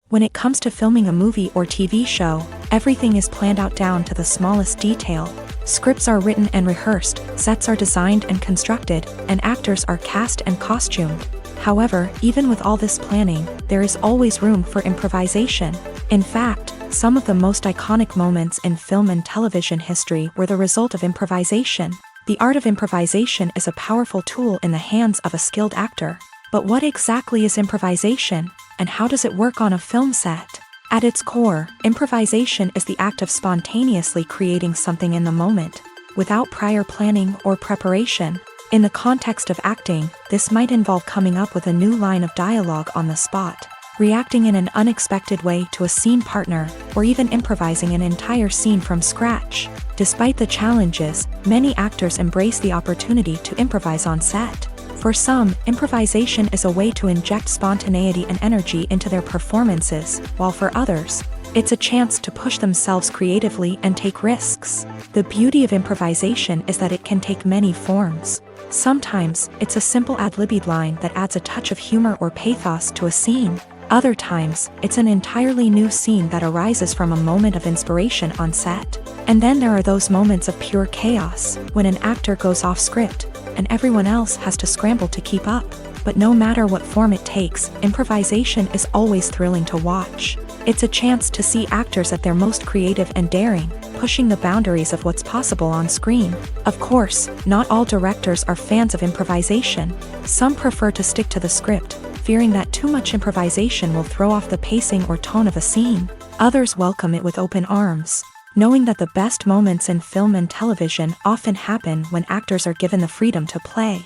When it comes to filming a movie or TV show, everything is planned out down to the smallest detail. Scripts are written and rehearsed, sets are designed and constructed, and actors are cast and costumed. However, even with all this planning, there is always room for improvisation. In fact, some of the most iconic moments in film and television history were the result of improvisation. The art of improvisation is a powerful tool in the hands of a skilled actor. But what exactly is improvisation, and how does it work on a film set? At its core, improvisation is the act of spontaneously creating something in the moment, without prior planning or preparation. In the context of acting, this might involve coming up with a new line of dialogue on the spot, reacting in an unexpected way to a scene partner, or even improvising an entire scene from scratch. Despite the challenges, many actors embrace the opportunity to improvise on set. For some, improvisation is a way to inject spontaneity and energy into their performances, while for others, it's a chance to push themselves creatively and take risks. The beauty of improvisation is that it can take many forms. Sometimes, it's a simple ad-libbed line that adds a touch of humor or pathos to a scene. Other times, it's an entirely new scene that arises from a moment of inspiration on set. And then there are those moments of pure chaos, when an actor goes off script, and everyone else has to scramble to keep up. But no matter what form it takes, improvisation is always thrilling to watch. It's a chance to see actors at their most creative and daring, pushing the boundaries of what's possible on screen. Of course, not all directors are fans of improvisation. Some prefer to stick to the script, fearing that too much improvisation will throw off the pacing or tone of a scene. Others welcome it with open arms, knowing that the best moments in film and television often happen when actors are given the freedom to play.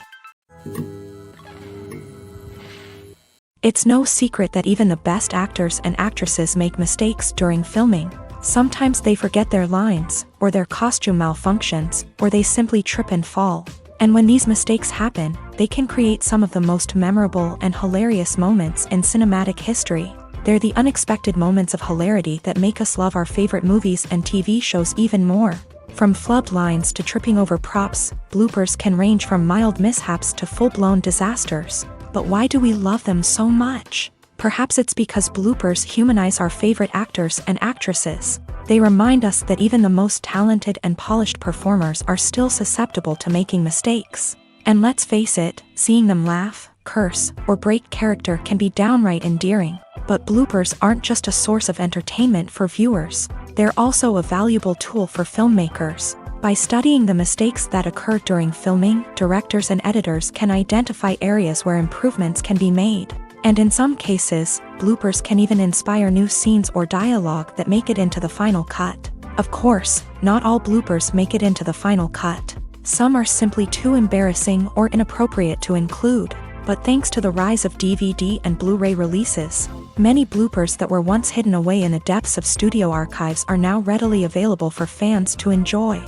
It's no secret that even the best actors and actresses make mistakes during filming. Sometimes they forget their lines, or their costume malfunctions, or they simply trip and fall. And when these mistakes happen, they can create some of the most memorable and hilarious moments in cinematic history. They're the unexpected moments of hilarity that make us love our favorite movies and TV shows even more. From flubbed lines to tripping over props, bloopers can range from mild mishaps to full-blown disasters. But why do we love them so much? Perhaps it's because bloopers humanize our favorite actors and actresses. They remind us that even the most talented and polished performers are still susceptible to making mistakes. And let's face it, seeing them laugh, curse, or break character can be downright endearing. But bloopers aren't just a source of entertainment for viewers. They're also a valuable tool for filmmakers. By studying the mistakes that occur during filming, directors and editors can identify areas where improvements can be made. And in some cases, bloopers can even inspire new scenes or dialogue that make it into the final cut. Of course, not all bloopers make it into the final cut. Some are simply too embarrassing or inappropriate to include. But thanks to the rise of DVD and Blu-ray releases, many bloopers that were once hidden away in the depths of studio archives are now readily available for fans to enjoy.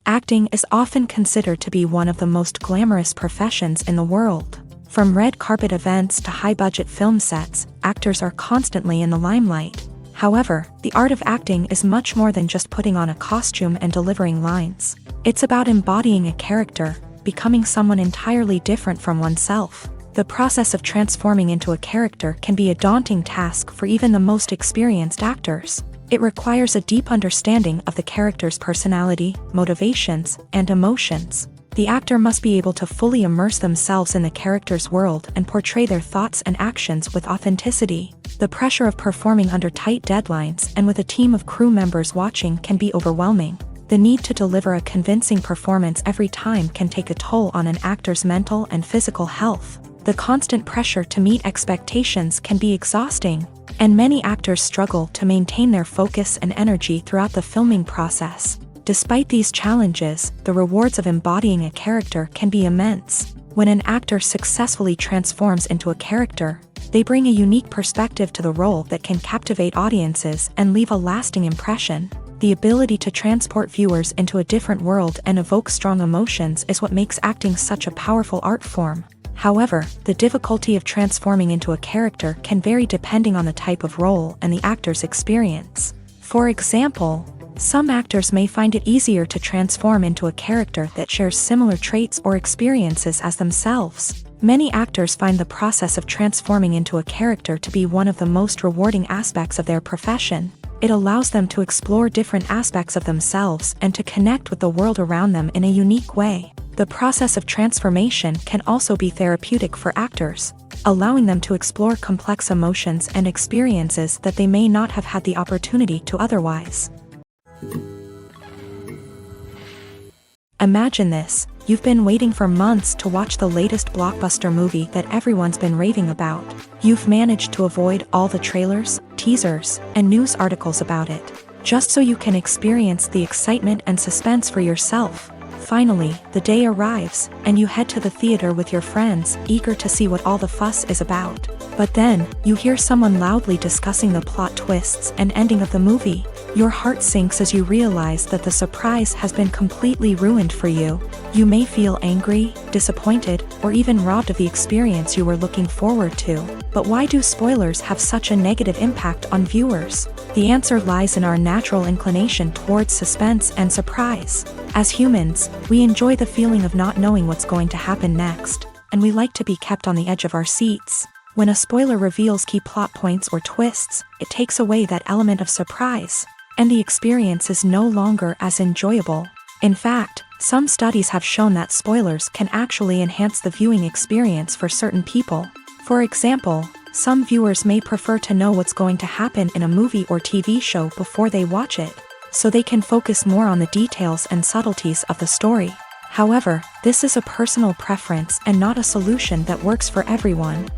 Acting is often considered to be one of the most glamorous professions in the world. From red carpet events to high-budget film sets, actors are constantly in the limelight. However, the art of acting is much more than just putting on a costume and delivering lines. It's about embodying a character, becoming someone entirely different from oneself. The process of transforming into a character can be a daunting task for even the most experienced actors. It requires a deep understanding of the character's personality, motivations, and emotions. The actor must be able to fully immerse themselves in the character's world and portray their thoughts and actions with authenticity. The pressure of performing under tight deadlines and with a team of crew members watching can be overwhelming. The need to deliver a convincing performance every time can take a toll on an actor's mental and physical health. The constant pressure to meet expectations can be exhausting, and many actors struggle to maintain their focus and energy throughout the filming process. Despite these challenges, the rewards of embodying a character can be immense. When an actor successfully transforms into a character, they bring a unique perspective to the role that can captivate audiences and leave a lasting impression. The ability to transport viewers into a different world and evoke strong emotions is what makes acting such a powerful art form. However, the difficulty of transforming into a character can vary depending on the type of role and the actor's experience. For example, some actors may find it easier to transform into a character that shares similar traits or experiences as themselves. Many actors find the process of transforming into a character to be one of the most rewarding aspects of their profession. It allows them to explore different aspects of themselves and to connect with the world around them in a unique way. The process of transformation can also be therapeutic for actors, allowing them to explore complex emotions and experiences that they may not have had the opportunity to otherwise. Imagine this: you've been waiting for months to watch the latest blockbuster movie that everyone's been raving about. You've managed to avoid all the trailers, teasers, and news articles about it, just so you can experience the excitement and suspense for yourself. Finally, the day arrives, and you head to the theater with your friends, eager to see what all the fuss is about. But then, you hear someone loudly discussing the plot twists and ending of the movie. Your heart sinks as you realize that the surprise has been completely ruined for you. You may feel angry, disappointed, or even robbed of the experience you were looking forward to. But why do spoilers have such a negative impact on viewers? The answer lies in our natural inclination towards suspense and surprise. As humans, we enjoy the feeling of not knowing what's going to happen next, and we like to be kept on the edge of our seats. When a spoiler reveals key plot points or twists, it takes away that element of surprise, and the experience is no longer as enjoyable. In fact, some studies have shown that spoilers can actually enhance the viewing experience for certain people. For example, some viewers may prefer to know what's going to happen in a movie or TV show before they watch it, so they can focus more on the details and subtleties of the story. However, this is a personal preference and not a solution that works for everyone.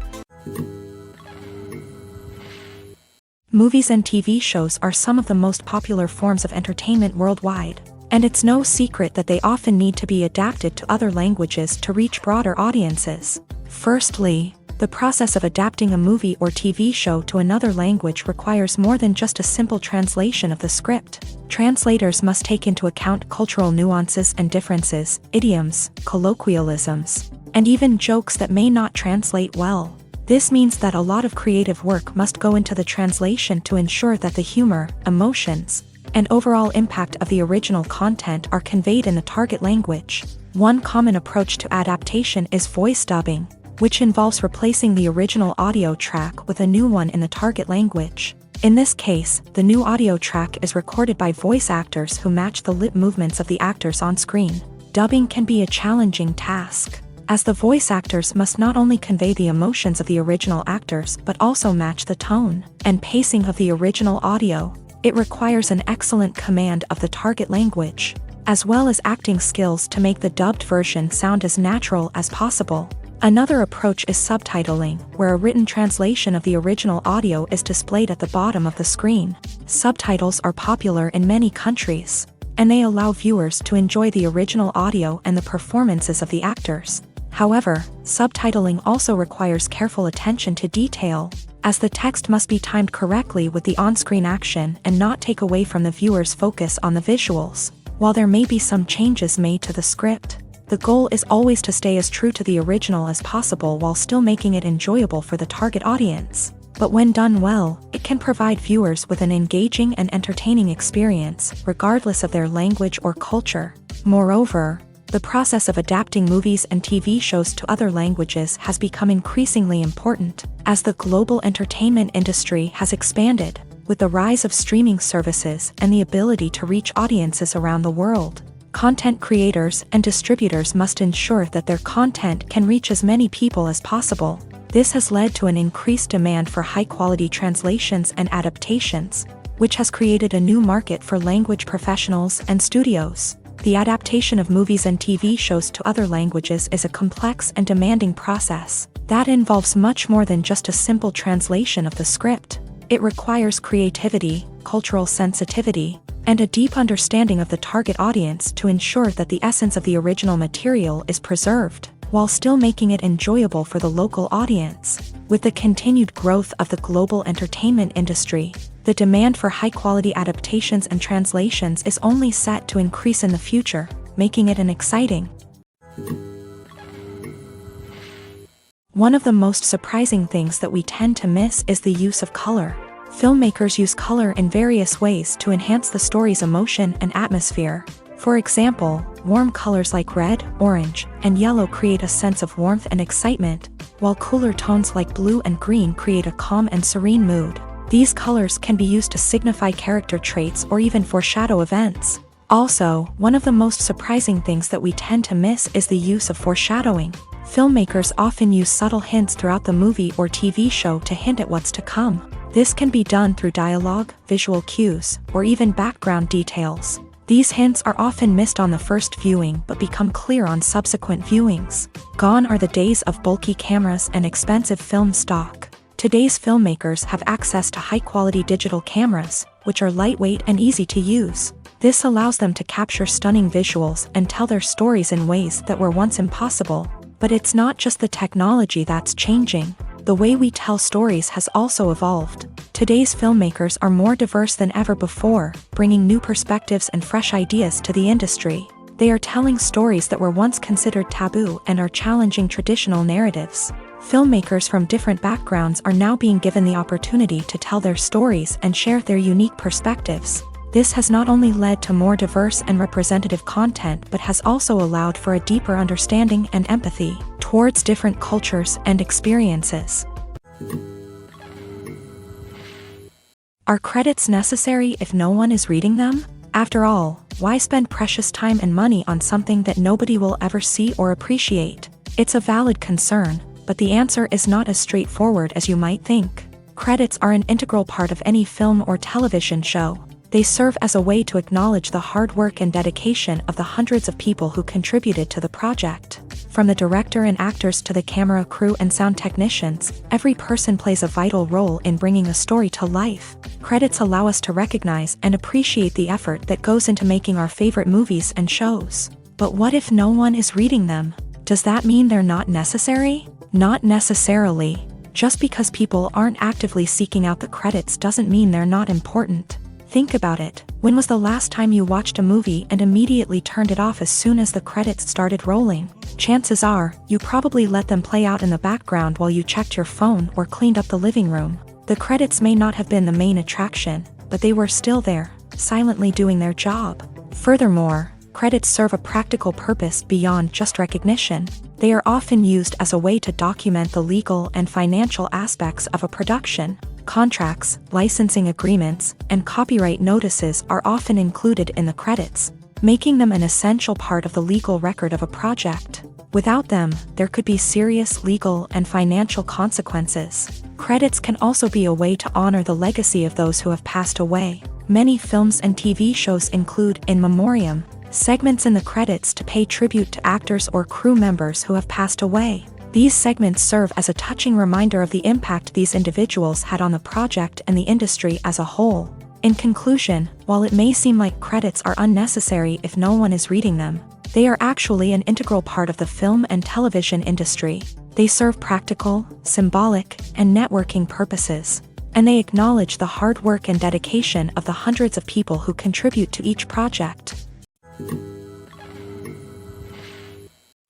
Movies and TV shows are some of the most popular forms of entertainment worldwide, and it's no secret that they often need to be adapted to other languages to reach broader audiences. Firstly, the process of adapting a movie or TV show to another language requires more than just a simple translation of the script. Translators must take into account cultural nuances and differences, idioms, colloquialisms, and even jokes that may not translate well. This means that a lot of creative work must go into the translation to ensure that the humor, emotions, and overall impact of the original content are conveyed in the target language. One common approach to adaptation is voice dubbing, which involves replacing the original audio track with a new one in the target language. In this case, the new audio track is recorded by voice actors who match the lip movements of the actors on screen. Dubbing can be a challenging task, as the voice actors must not only convey the emotions of the original actors but also match the tone and pacing of the original audio. It requires an excellent command of the target language, as well as acting skills to make the dubbed version sound as natural as possible. Another approach is subtitling, where a written translation of the original audio is displayed at the bottom of the screen. Subtitles are popular in many countries, and they allow viewers to enjoy the original audio and the performances of the actors. However, subtitling also requires careful attention to detail, as the text must be timed correctly with the on-screen action and not take away from the viewer's focus on the visuals. While there may be some changes made to the script, the goal is always to stay as true to the original as possible while still making it enjoyable for the target audience. But when done well, it can provide viewers with an engaging and entertaining experience, regardless of their language or culture. Moreover, the process of adapting movies and TV shows to other languages has become increasingly important, as the global entertainment industry has expanded, with the rise of streaming services and the ability to reach audiences around the world. Content creators and distributors must ensure that their content can reach as many people as possible. This has led to an increased demand for high-quality translations and adaptations, which has created a new market for language professionals and studios. The adaptation of movies and TV shows to other languages is a complex and demanding process that involves much more than just a simple translation of the script. It requires creativity, cultural sensitivity, and a deep understanding of the target audience to ensure that the essence of the original material is preserved, while still making it enjoyable for the local audience. With the continued growth of the global entertainment industry, the demand for high-quality adaptations and translations is only set to increase in the future, making it an exciting. One of the most surprising things that we tend to miss is the use of color. Filmmakers use color in various ways to enhance the story's emotion and atmosphere. For example, warm colors like red, orange, and yellow create a sense of warmth and excitement, while cooler tones like blue and green create a calm and serene mood. These colors can be used to signify character traits or even foreshadow events. Also, one of the most surprising things that we tend to miss is the use of foreshadowing. Filmmakers often use subtle hints throughout the movie or TV show to hint at what's to come. This can be done through dialogue, visual cues, or even background details. These hints are often missed on the first viewing but become clear on subsequent viewings. Gone are the days of bulky cameras and expensive film stock. Today's filmmakers have access to high-quality digital cameras, which are lightweight and easy to use. This allows them to capture stunning visuals and tell their stories in ways that were once impossible. But it's not just the technology that's changing. The way we tell stories has also evolved. Today's filmmakers are more diverse than ever before, bringing new perspectives and fresh ideas to the industry. They are telling stories that were once considered taboo and are challenging traditional narratives. Filmmakers from different backgrounds are now being given the opportunity to tell their stories and share their unique perspectives. This has not only led to more diverse and representative content but has also allowed for a deeper understanding and empathy towards different cultures and experiences. Are credits necessary if no one is reading them? After all, why spend precious time and money on something that nobody will ever see or appreciate? It's a valid concern, but the answer is not as straightforward as you might think. Credits are an integral part of any film or television show. They serve as a way to acknowledge the hard work and dedication of the hundreds of people who contributed to the project. From the director and actors to the camera crew and sound technicians, every person plays a vital role in bringing a story to life. Credits allow us to recognize and appreciate the effort that goes into making our favorite movies and shows. But what if no one is reading them? Does that mean they're not necessary? Not necessarily. Just because people aren't actively seeking out the credits doesn't mean they're not important. Think about it. When was the last time you watched a movie and immediately turned it off as soon as the credits started rolling? Chances are, you probably let them play out in the background while you checked your phone or cleaned up the living room. The credits may not have been the main attraction, but they were still there, silently doing their job. Furthermore, credits serve a practical purpose beyond just recognition. They are often used as a way to document the legal and financial aspects of a production. Contracts, licensing agreements, and copyright notices are often included in the credits, making them an essential part of the legal record of a project. Without them, there could be serious legal and financial consequences. Credits can also be a way to honor the legacy of those who have passed away. Many films and TV shows include in memoriam segments in the credits to pay tribute to actors or crew members who have passed away. These segments serve as a touching reminder of the impact these individuals had on the project and the industry as a whole. In conclusion, while it may seem like credits are unnecessary if no one is reading them, they are actually an integral part of the film and television industry. They serve practical, symbolic, and networking purposes, and they acknowledge the hard work and dedication of the hundreds of people who contribute to each project.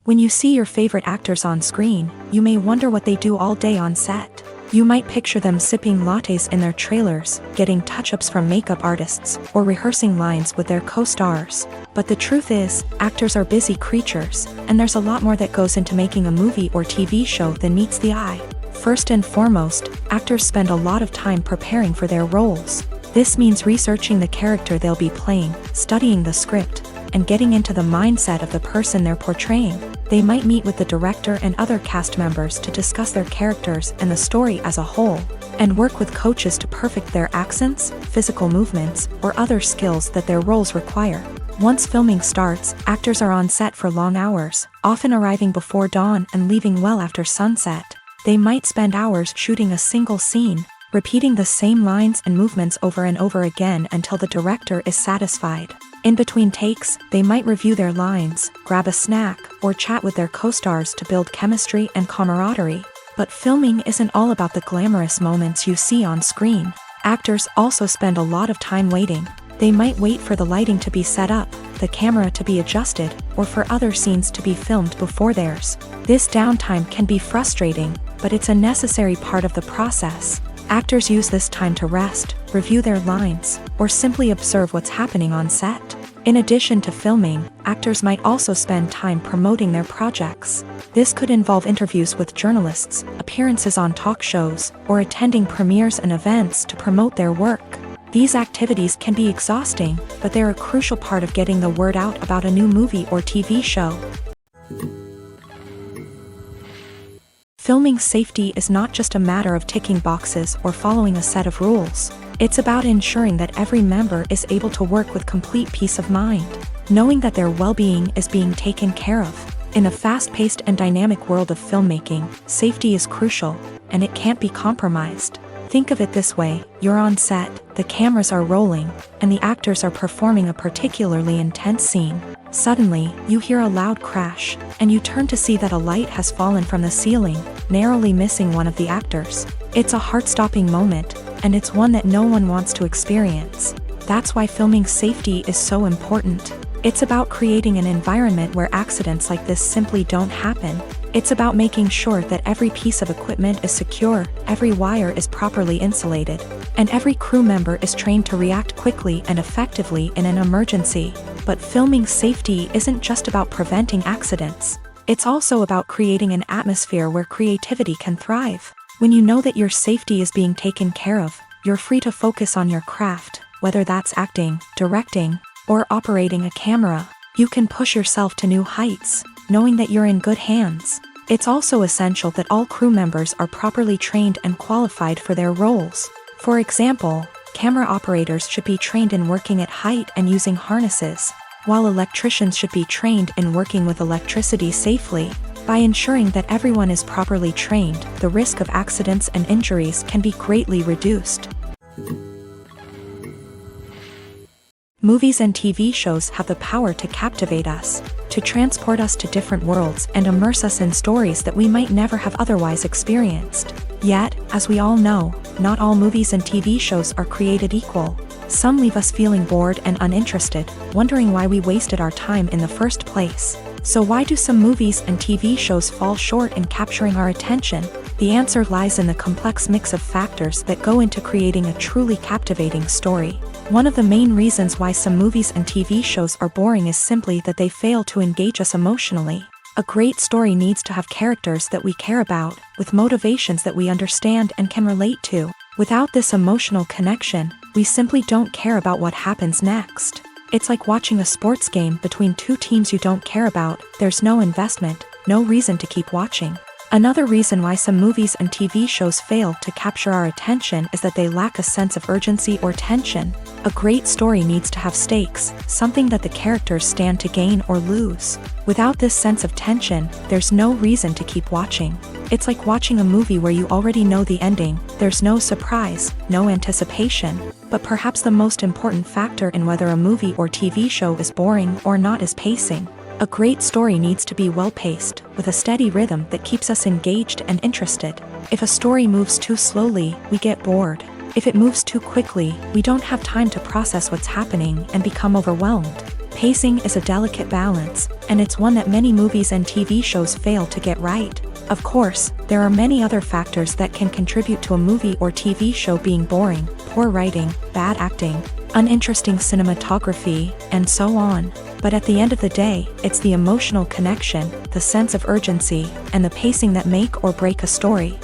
When you see your favorite actors on screen, you may wonder what they do all day on set. You might picture them sipping lattes in their trailers, getting touch-ups from makeup artists, or rehearsing lines with their co-stars. But the truth is, actors are busy creatures, and there's a lot more that goes into making a movie or TV show than meets the eye. First and foremost, actors spend a lot of time preparing for their roles. This means researching the character they'll be playing, studying the script, and getting into the mindset of the person they're portraying. They might meet with the director and other cast members to discuss their characters and the story as a whole, and work with coaches to perfect their accents, physical movements, or other skills that their roles require. Once filming starts, actors are on set for long hours, often arriving before dawn and leaving well after sunset. They might spend hours shooting a single scene, repeating the same lines and movements over and over again until the director is satisfied. In between takes, they might review their lines, grab a snack, or chat with their co-stars to build chemistry and camaraderie. But filming isn't all about the glamorous moments you see on screen. Actors also spend a lot of time waiting. They might wait for the lighting to be set up, the camera to be adjusted, or for other scenes to be filmed before theirs. This downtime can be frustrating, but it's a necessary part of the process. Actors use this time to rest, review their lines, or simply observe what's happening on set. In addition to filming, actors might also spend time promoting their projects. This could involve interviews with journalists, appearances on talk shows, or attending premieres and events to promote their work. These activities can be exhausting, but they're a crucial part of getting the word out about a new movie or TV show. Filming safety is not just a matter of ticking boxes or following a set of rules. It's about ensuring that every member is able to work with complete peace of mind, knowing that their well-being is being taken care of. In a fast-paced and dynamic world of filmmaking, safety is crucial, and it can't be compromised. Think of it this way: you're on set, the cameras are rolling, and the actors are performing a particularly intense scene. Suddenly, you hear a loud crash, and you turn to see that a light has fallen from the ceiling. narrowly missing one of the actors. It's a heart-stopping moment, and it's one that no one wants to experience. That's why filming safety is so important. It's about creating an environment where accidents like this simply don't happen. It's about making sure that every piece of equipment is secure, every wire is properly insulated, and every crew member is trained to react quickly and effectively in an emergency. But filming safety isn't just about preventing accidents. It's also about creating an atmosphere where creativity can thrive. When you know that your safety is being taken care of, you're free to focus on your craft, whether that's acting, directing, or operating a camera. You can push yourself to new heights, knowing that you're in good hands. It's also essential that all crew members are properly trained and qualified for their roles. For example, camera operators should be trained in working at height and using harnesses, while electricians should be trained in working with electricity safely. By ensuring that everyone is properly trained, the risk of accidents and injuries can be greatly reduced. Movies and TV shows have the power to captivate us, to transport us to different worlds and immerse us in stories that we might never have otherwise experienced. Yet, as we all know, not all movies and TV shows are created equal. Some leave us feeling bored and uninterested, wondering why we wasted our time in the first place. So why do some movies and TV shows fall short in capturing our attention? The answer lies in the complex mix of factors that go into creating a truly captivating story. One of the main reasons why some movies and TV shows are boring is simply that they fail to engage us emotionally. A great story needs to have characters that we care about, with motivations that we understand and can relate to. Without this emotional connection, we simply don't care about what happens next. It's like watching a sports game between two teams you don't care about. There's no investment, no reason to keep watching. Another reason why some movies and TV shows fail to capture our attention is that they lack a sense of urgency or tension. A great story needs to have stakes, something that the characters stand to gain or lose. Without this sense of tension, there's no reason to keep watching. It's like watching a movie where you already know the ending. There's no surprise, no anticipation. But perhaps the most important factor in whether a movie or TV show is boring or not is pacing. A great story needs to be well-paced, with a steady rhythm that keeps us engaged and interested. If a story moves too slowly, we get bored. If it moves too quickly, we don't have time to process what's happening and become overwhelmed. Pacing is a delicate balance, and it's one that many movies and TV shows fail to get right. Of course, there are many other factors that can contribute to a movie or TV show being boring: poor writing, bad acting, uninteresting cinematography, and so on. But at the end of the day, it's the emotional connection, the sense of urgency, and the pacing that make or break a story.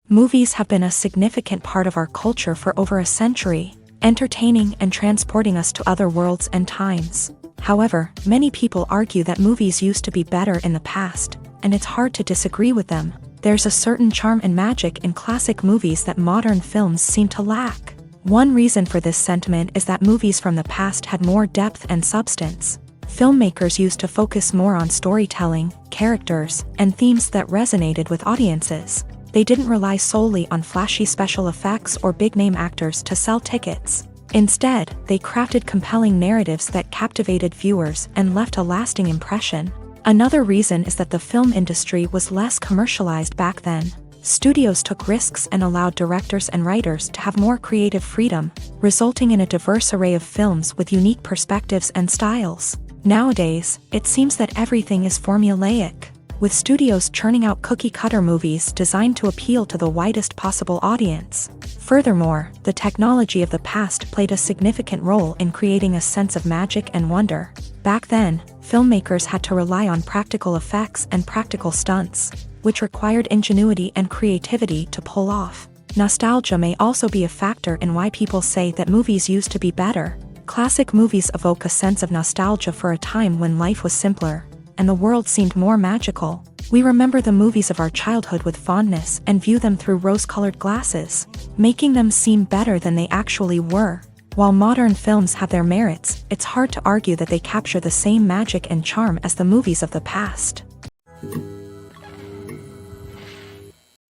Movies have been a significant part of our culture for over a century, entertaining and transporting us to other worlds and times. However, many people argue that movies used to be better in the past, and it's hard to disagree with them. There's a certain charm and magic in classic movies that modern films seem to lack. One reason for this sentiment is that movies from the past had more depth and substance. Filmmakers used to focus more on storytelling, characters, and themes that resonated with audiences. They didn't rely solely on flashy special effects or big-name actors to sell tickets. Instead, they crafted compelling narratives that captivated viewers and left a lasting impression. Another reason is that the film industry was less commercialized back then. Studios took risks and allowed directors and writers to have more creative freedom, resulting in a diverse array of films with unique perspectives and styles. Nowadays, it seems that everything is formulaic, with studios churning out cookie-cutter movies designed to appeal to the widest possible audience. Furthermore, the technology of the past played a significant role in creating a sense of magic and wonder. Back then, filmmakers had to rely on practical effects and practical stunts, which required ingenuity and creativity to pull off. Nostalgia may also be a factor in why people say that movies used to be better. Classic movies evoke a sense of nostalgia for a time when life was simpler, and the world seemed more magical. We remember the movies of our childhood with fondness and view them through rose-colored glasses, making them seem better than they actually were. While modern films have their merits, it's hard to argue that they capture the same magic and charm as the movies of the past.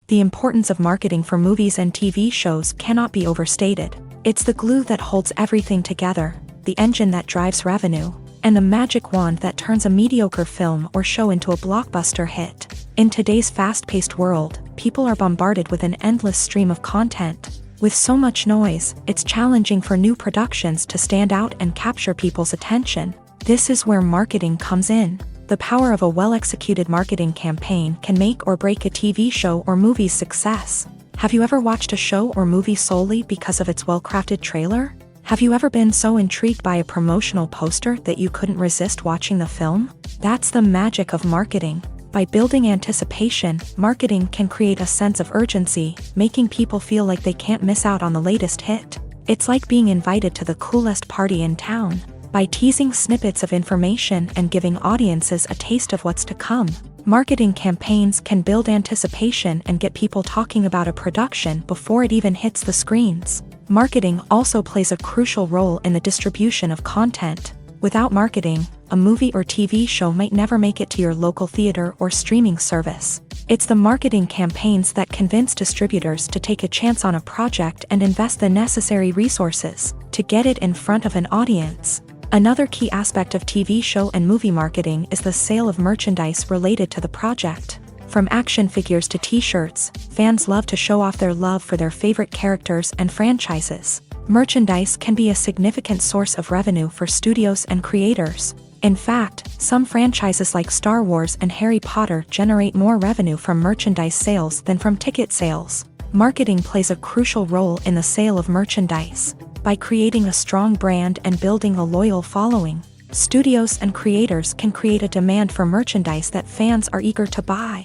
The importance of marketing for movies and TV shows cannot be overstated. It's the glue that holds everything together, the engine that drives revenue, and the magic wand that turns a mediocre film or show into a blockbuster hit. In today's fast-paced world, people are bombarded with an endless stream of content. With so much noise, it's challenging for new productions to stand out and capture people's attention. This is where marketing comes in. The power of a well-executed marketing campaign can make or break a TV show or movie's success. Have you ever watched a show or movie solely because of its well-crafted trailer? Have you ever been so intrigued by a promotional poster that you couldn't resist watching the film? That's the magic of marketing. By building anticipation, marketing can create a sense of urgency, making people feel like they can't miss out on the latest hit. It's like being invited to the coolest party in town. By teasing snippets of information and giving audiences a taste of what's to come, marketing campaigns can build anticipation and get people talking about a production before it even hits the screens. Marketing also plays a crucial role in the distribution of content. Without marketing, a movie or TV show might never make it to your local theater or streaming service. It's the marketing campaigns that convince distributors to take a chance on a project and invest the necessary resources to get it in front of an audience. Another key aspect of TV show and movie marketing is the sale of merchandise related to the project. From action figures to t-shirts, fans love to show off their love for their favorite characters and franchises. Merchandise can be a significant source of revenue for studios and creators. In fact, some franchises like Star Wars and Harry Potter generate more revenue from merchandise sales than from ticket sales. Marketing plays a crucial role in the sale of merchandise. By creating a strong brand and building a loyal following, studios and creators can create a demand for merchandise that fans are eager to buy.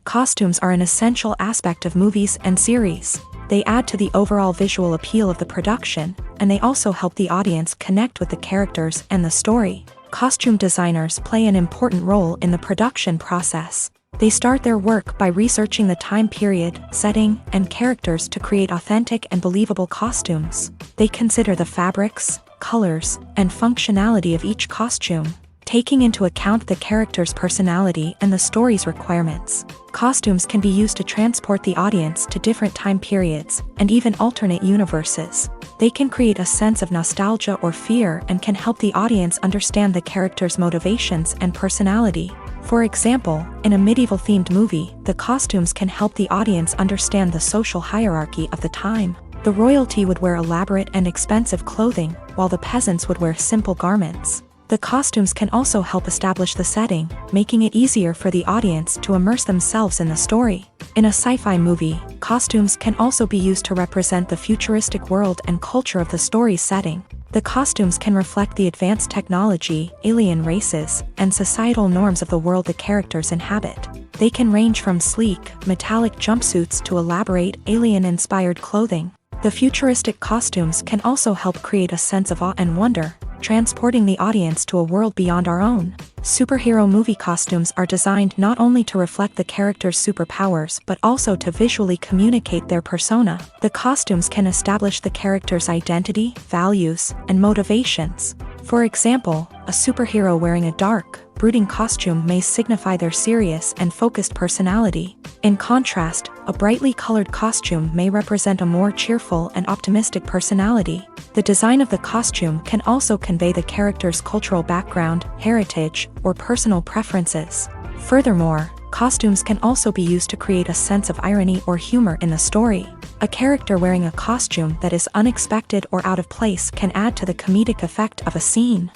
Costumes are an essential aspect of movies and series. They add to the overall visual appeal of the production, and they also help the audience connect with the characters and the story. Costume designers play an important role in the production process. They start their work by researching the time period, setting, and characters to create authentic and believable costumes. They consider the fabrics, colors, and functionality of each costume, taking into account the character's personality and the story's requirements. Costumes can be used to transport the audience to different time periods and even alternate universes. They can create a sense of nostalgia or fear and can help the audience understand the character's motivations and personality. For example, in a medieval-themed movie, the costumes can help the audience understand the social hierarchy of the time. The royalty would wear elaborate and expensive clothing, while the peasants would wear simple garments. The costumes can also help establish the setting, making it easier for the audience to immerse themselves in the story. In a sci-fi movie, costumes can also be used to represent the futuristic world and culture of the story's setting. The costumes can reflect the advanced technology, alien races, and societal norms of the world the characters inhabit. They can range from sleek, metallic jumpsuits to elaborate, alien-inspired clothing. The futuristic costumes can also help create a sense of awe and wonder, transporting the audience to a world beyond our own. Superhero movie costumes are designed not only to reflect the character's superpowers but also to visually communicate their persona. The costumes can establish the character's identity, values, and motivations. For example, a superhero wearing a dark, brooding costume may signify their serious and focused personality. In contrast, a brightly colored costume may represent a more cheerful and optimistic personality. The design of the costume can also convey the character's cultural background, heritage, or personal preferences. Furthermore, costumes can also be used to create a sense of irony or humor in the story. A character wearing a costume that is unexpected or out of place can add to the comedic effect of a scene.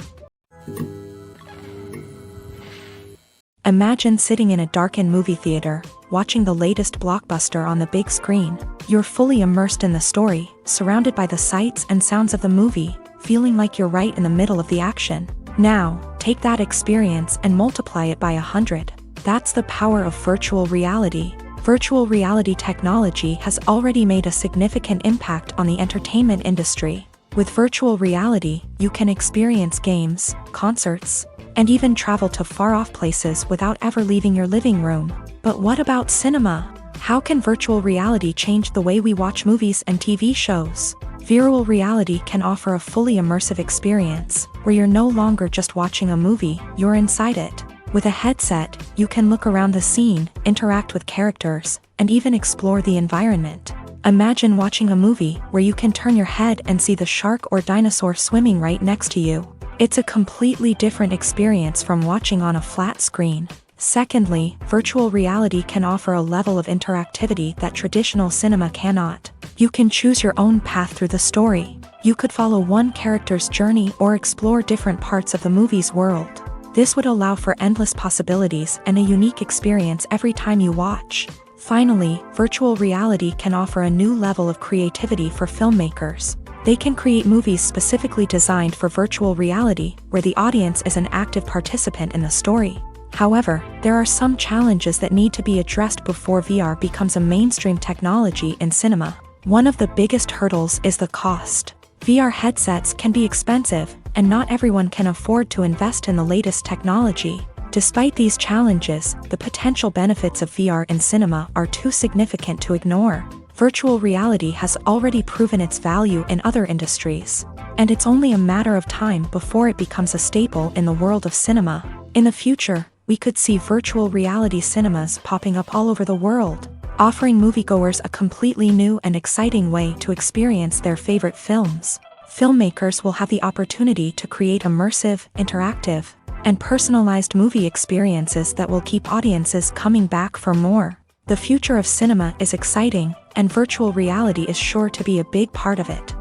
Imagine sitting in a darkened movie theater, watching the latest blockbuster on the big screen. You're fully immersed in the story, surrounded by the sights and sounds of the movie, feeling like you're right in the middle of the action. Now, take that experience and multiply it by 100. That's the power of virtual reality. Virtual reality technology has already made a significant impact on the entertainment industry. With virtual reality, you can experience games, concerts, and even travel to far-off places without ever leaving your living room. But what about cinema? How can virtual reality change the way we watch movies and TV shows? Virtual reality can offer a fully immersive experience, where you're no longer just watching a movie, you're inside it. With a headset, you can look around the scene, interact with characters, and even explore the environment. Imagine watching a movie where you can turn your head and see the shark or dinosaur swimming right next to you. It's a completely different experience from watching on a flat screen. Secondly, virtual reality can offer a level of interactivity that traditional cinema cannot. You can choose your own path through the story. You could follow one character's journey or explore different parts of the movie's world. This would allow for endless possibilities and a unique experience every time you watch. Finally, virtual reality can offer a new level of creativity for filmmakers. They can create movies specifically designed for virtual reality, where the audience is an active participant in the story. However, there are some challenges that need to be addressed before VR becomes a mainstream technology in cinema. One of the biggest hurdles is the cost. VR headsets can be expensive, and not everyone can afford to invest in the latest technology. Despite these challenges, the potential benefits of VR in cinema are too significant to ignore. Virtual reality has already proven its value in other industries, and it's only a matter of time before it becomes a staple in the world of cinema. In the future, we could see virtual reality cinemas popping up all over the world, offering moviegoers a completely new and exciting way to experience their favorite films. Filmmakers will have the opportunity to create immersive, interactive, and personalized movie experiences that will keep audiences coming back for more. The future of cinema is exciting, and virtual reality is sure to be a big part of it.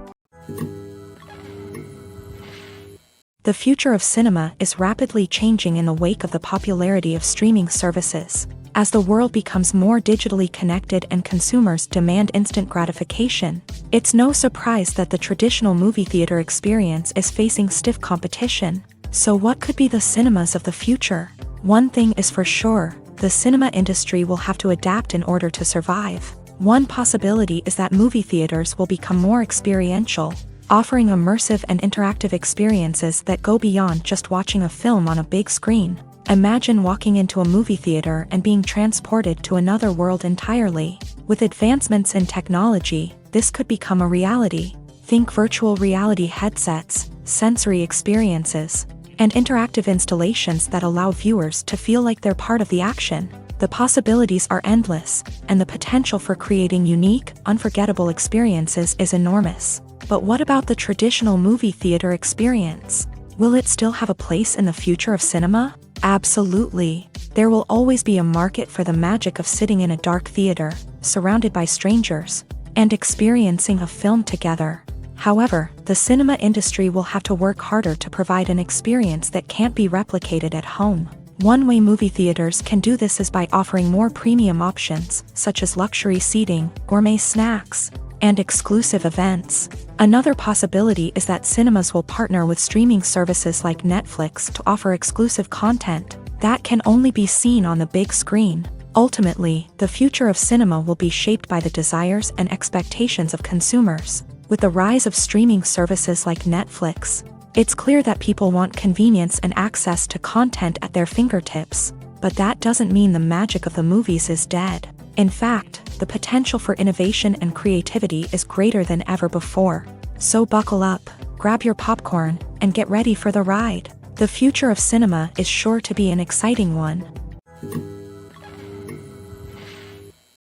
The future of cinema is rapidly changing in the wake of the popularity of streaming services. As the world becomes more digitally connected and consumers demand instant gratification, it's no surprise that the traditional movie theater experience is facing stiff competition. So what could be the cinemas of the future? One thing is for sure, the cinema industry will have to adapt in order to survive. One possibility is that movie theaters will become more experiential, offering immersive and interactive experiences that go beyond just watching a film on a big screen. Imagine walking into a movie theater and being transported to another world entirely. With advancements in technology, this could become a reality. Think virtual reality headsets, sensory experiences, and interactive installations that allow viewers to feel like they're part of the action. The possibilities are endless, and the potential for creating unique, unforgettable experiences is enormous. But what about the traditional movie theater experience? Will it still have a place in the future of cinema? Absolutely. There will always be a market for the magic of sitting in a dark theater, surrounded by strangers, and experiencing a film together. However, the cinema industry will have to work harder to provide an experience that can't be replicated at home. One way movie theaters can do this is by offering more premium options, such as luxury seating, gourmet snacks, and exclusive events. Another possibility is that cinemas will partner with streaming services like Netflix to offer exclusive content that can only be seen on the big screen. Ultimately, the future of cinema will be shaped by the desires and expectations of consumers. With the rise of streaming services like Netflix, it's clear that people want convenience and access to content at their fingertips. But that doesn't mean the magic of the movies is dead. In fact, the potential for innovation and creativity is greater than ever before. So buckle up, grab your popcorn, and get ready for the ride. The future of cinema is sure to be an exciting one.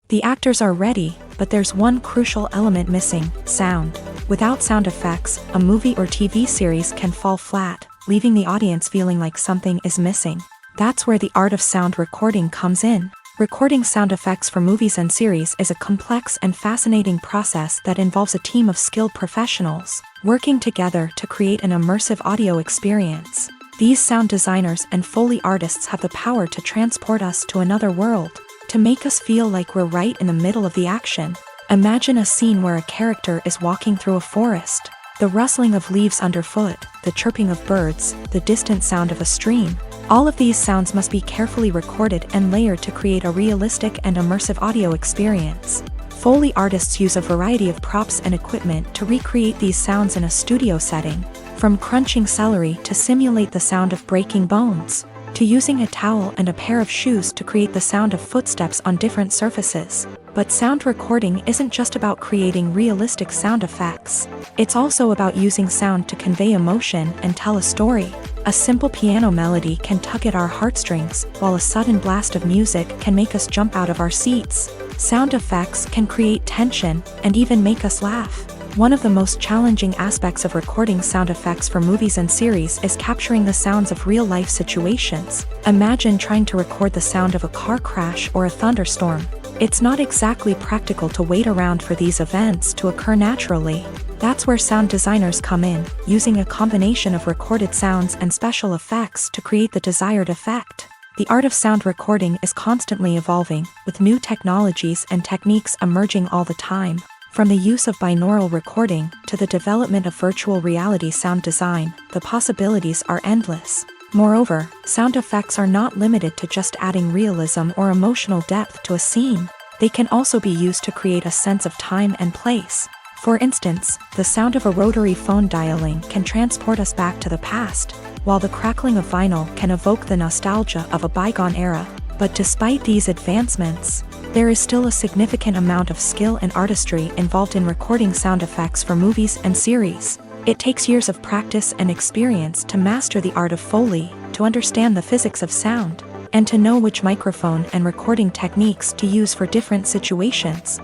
The actors are ready, but there's one crucial element missing: sound. Without sound effects, a movie or TV series can fall flat, leaving the audience feeling like something is missing. That's where the art of sound recording comes in. Recording sound effects for movies and series is a complex and fascinating process that involves a team of skilled professionals working together to create an immersive audio experience. These sound designers and Foley artists have the power to transport us to another world, to make us feel like we're right in the middle of the action. Imagine a scene where a character is walking through a forest. The rustling of leaves underfoot, the chirping of birds, the distant sound of a stream. All of these sounds must be carefully recorded and layered to create a realistic and immersive audio experience. Foley artists use a variety of props and equipment to recreate these sounds in a studio setting, from crunching celery to simulate the sound of breaking bones, to using a towel and a pair of shoes to create the sound of footsteps on different surfaces. But sound recording isn't just about creating realistic sound effects. It's also about using sound to convey emotion and tell a story. A simple piano melody can tug at our heartstrings, while a sudden blast of music can make us jump out of our seats. Sound effects can create tension and even make us laugh. One of the most challenging aspects of recording sound effects for movies and series is capturing the sounds of real-life situations. Imagine trying to record the sound of a car crash or a thunderstorm. It's not exactly practical to wait around for these events to occur naturally. That's where sound designers come in, using a combination of recorded sounds and special effects to create the desired effect. The art of sound recording is constantly evolving, with new technologies and techniques emerging all the time. From the use of binaural recording to the development of virtual reality sound design, the possibilities are endless. Moreover, sound effects are not limited to just adding realism or emotional depth to a scene. They can also be used to create a sense of time and place. For instance, the sound of a rotary phone dialing can transport us back to the past, while the crackling of vinyl can evoke the nostalgia of a bygone era. But despite these advancements, there is still a significant amount of skill and artistry involved in recording sound effects for movies and series. It takes years of practice and experience to master the art of Foley, to understand the physics of sound, and to know which microphone and recording techniques to use for different situations.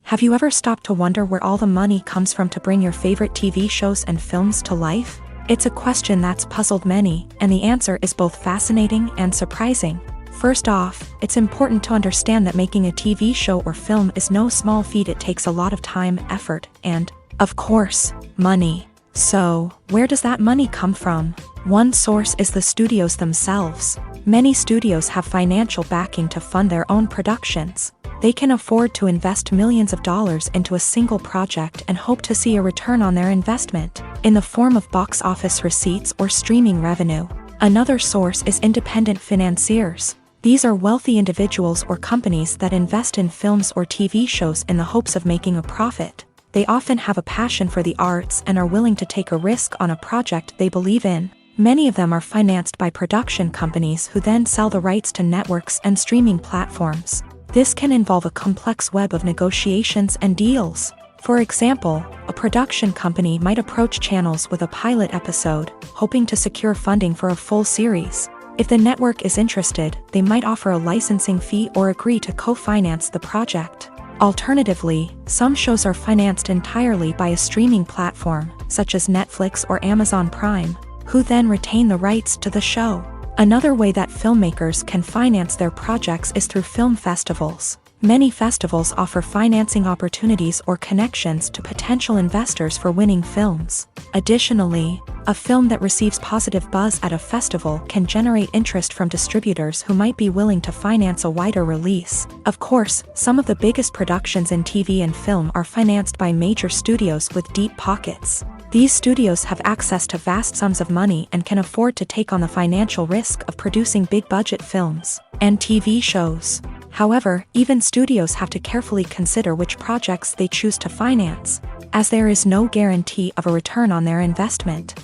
Have you ever stopped to wonder where all the money comes from to bring your favorite TV shows and films to life? It's a question that's puzzled many, and the answer is both fascinating and surprising. First off, it's important to understand that making a TV show or film is no small feat. It takes a lot of time, effort, and, of course, money. So, where does that money come from? One source is the studios themselves. Many studios have financial backing to fund their own productions. They can afford to invest millions of dollars into a single project and hope to see a return on their investment, in the form of box office receipts or streaming revenue. Another source is independent financiers. These are wealthy individuals or companies that invest in films or TV shows in the hopes of making a profit. They often have a passion for the arts and are willing to take a risk on a project they believe in. Many of them are financed by production companies who then sell the rights to networks and streaming platforms. This can involve a complex web of negotiations and deals. For example, a production company might approach channels with a pilot episode, hoping to secure funding for a full series. If the network is interested, they might offer a licensing fee or agree to co-finance the project. Alternatively, some shows are financed entirely by a streaming platform, such as Netflix or Amazon Prime, who then retain the rights to the show. Another way that filmmakers can finance their projects is through film festivals. Many festivals offer financing opportunities or connections to potential investors for winning films. Additionally, a film that receives positive buzz at a festival can generate interest from distributors who might be willing to finance a wider release. Of course, some of the biggest productions in TV and film are financed by major studios with deep pockets. These studios have access to vast sums of money and can afford to take on the financial risk of producing big-budget films and TV shows. However, even studios have to carefully consider which projects they choose to finance, as there is no guarantee of a return on their investment.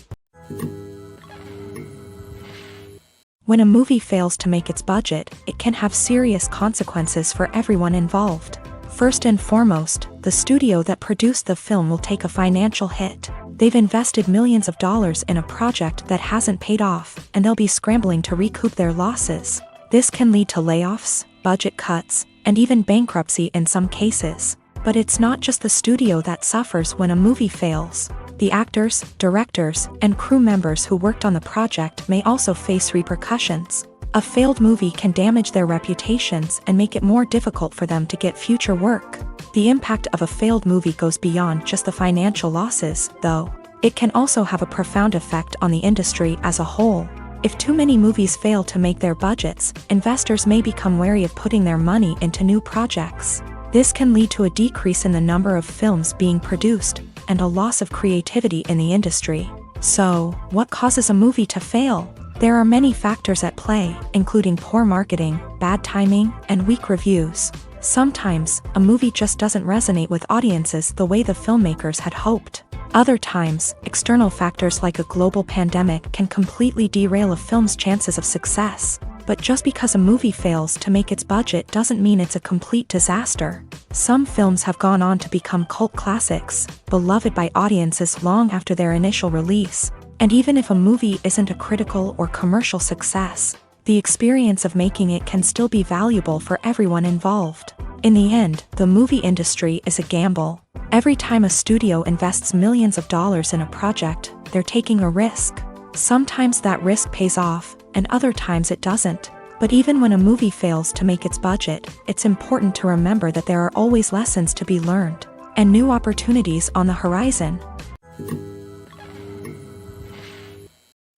When a movie fails to make its budget, it can have serious consequences for everyone involved. First and foremost, the studio that produced the film will take a financial hit. They've invested millions of dollars in a project that hasn't paid off, and they'll be scrambling to recoup their losses. This can lead to layoffs, budget cuts, and even bankruptcy in some cases. But it's not just the studio that suffers when a movie fails. The actors, directors, and crew members who worked on the project may also face repercussions. A failed movie can damage their reputations and make it more difficult for them to get future work. The impact of a failed movie goes beyond just the financial losses, though. It can also have a profound effect on the industry as a whole. If too many movies fail to make their budgets, investors may become wary of putting their money into new projects. This can lead to a decrease in the number of films being produced, and a loss of creativity in the industry. So, what causes a movie to fail? There are many factors at play, including poor marketing, bad timing, and weak reviews. Sometimes, a movie just doesn't resonate with audiences the way the filmmakers had hoped. Other times, external factors like a global pandemic can completely derail a film's chances of success. But just because a movie fails to make its budget doesn't mean it's a complete disaster. Some films have gone on to become cult classics, beloved by audiences long after their initial release. And even if a movie isn't a critical or commercial success, the experience of making it can still be valuable for everyone involved. In the end, the movie industry is a gamble. Every time a studio invests millions of dollars in a project, they're taking a risk. Sometimes that risk pays off, and other times it doesn't. But even when a movie fails to make its budget, it's important to remember that there are always lessons to be learned, and new opportunities on the horizon.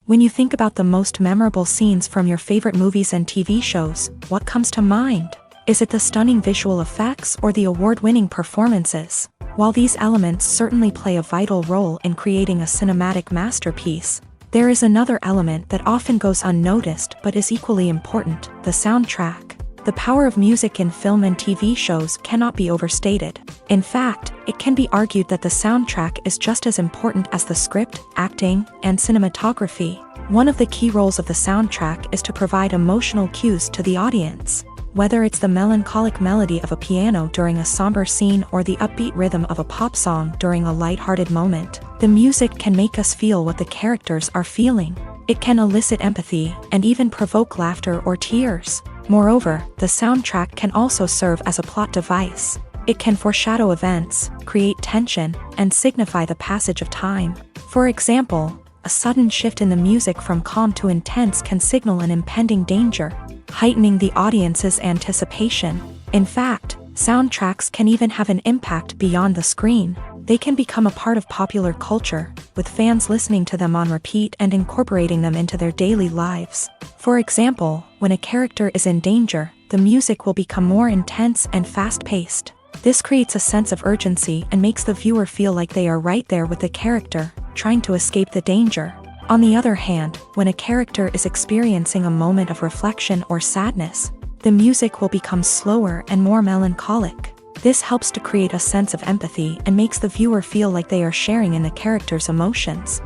When you think about the most memorable scenes from your favorite movies and TV shows, what comes to mind? Is it the stunning visual effects or the award-winning performances? While these elements certainly play a vital role in creating a cinematic masterpiece, there is another element that often goes unnoticed but is equally important: the soundtrack. The power of music in film and TV shows cannot be overstated. In fact, it can be argued that the soundtrack is just as important as the script, acting, and cinematography. One of the key roles of the soundtrack is to provide emotional cues to the audience. Whether it's the melancholic melody of a piano during a somber scene or the upbeat rhythm of a pop song during a light-hearted moment, the music can make us feel what the characters are feeling. It can elicit empathy and even provoke laughter or tears. Moreover, the soundtrack can also serve as a plot device. It can foreshadow events, create tension, and signify the passage of time. For example, a sudden shift in the music from calm to intense can signal an impending danger, heightening the audience's anticipation. In fact, soundtracks can even have an impact beyond the screen. They can become a part of popular culture, with fans listening to them on repeat and incorporating them into their daily lives. For example, when a character is in danger, the music will become more intense and fast-paced. This creates a sense of urgency and makes the viewer feel like they are right there with the character, trying to escape the danger. On the other hand, when a character is experiencing a moment of reflection or sadness, the music will become slower and more melancholic. This helps to create a sense of empathy and makes the viewer feel like they are sharing in the character's emotions.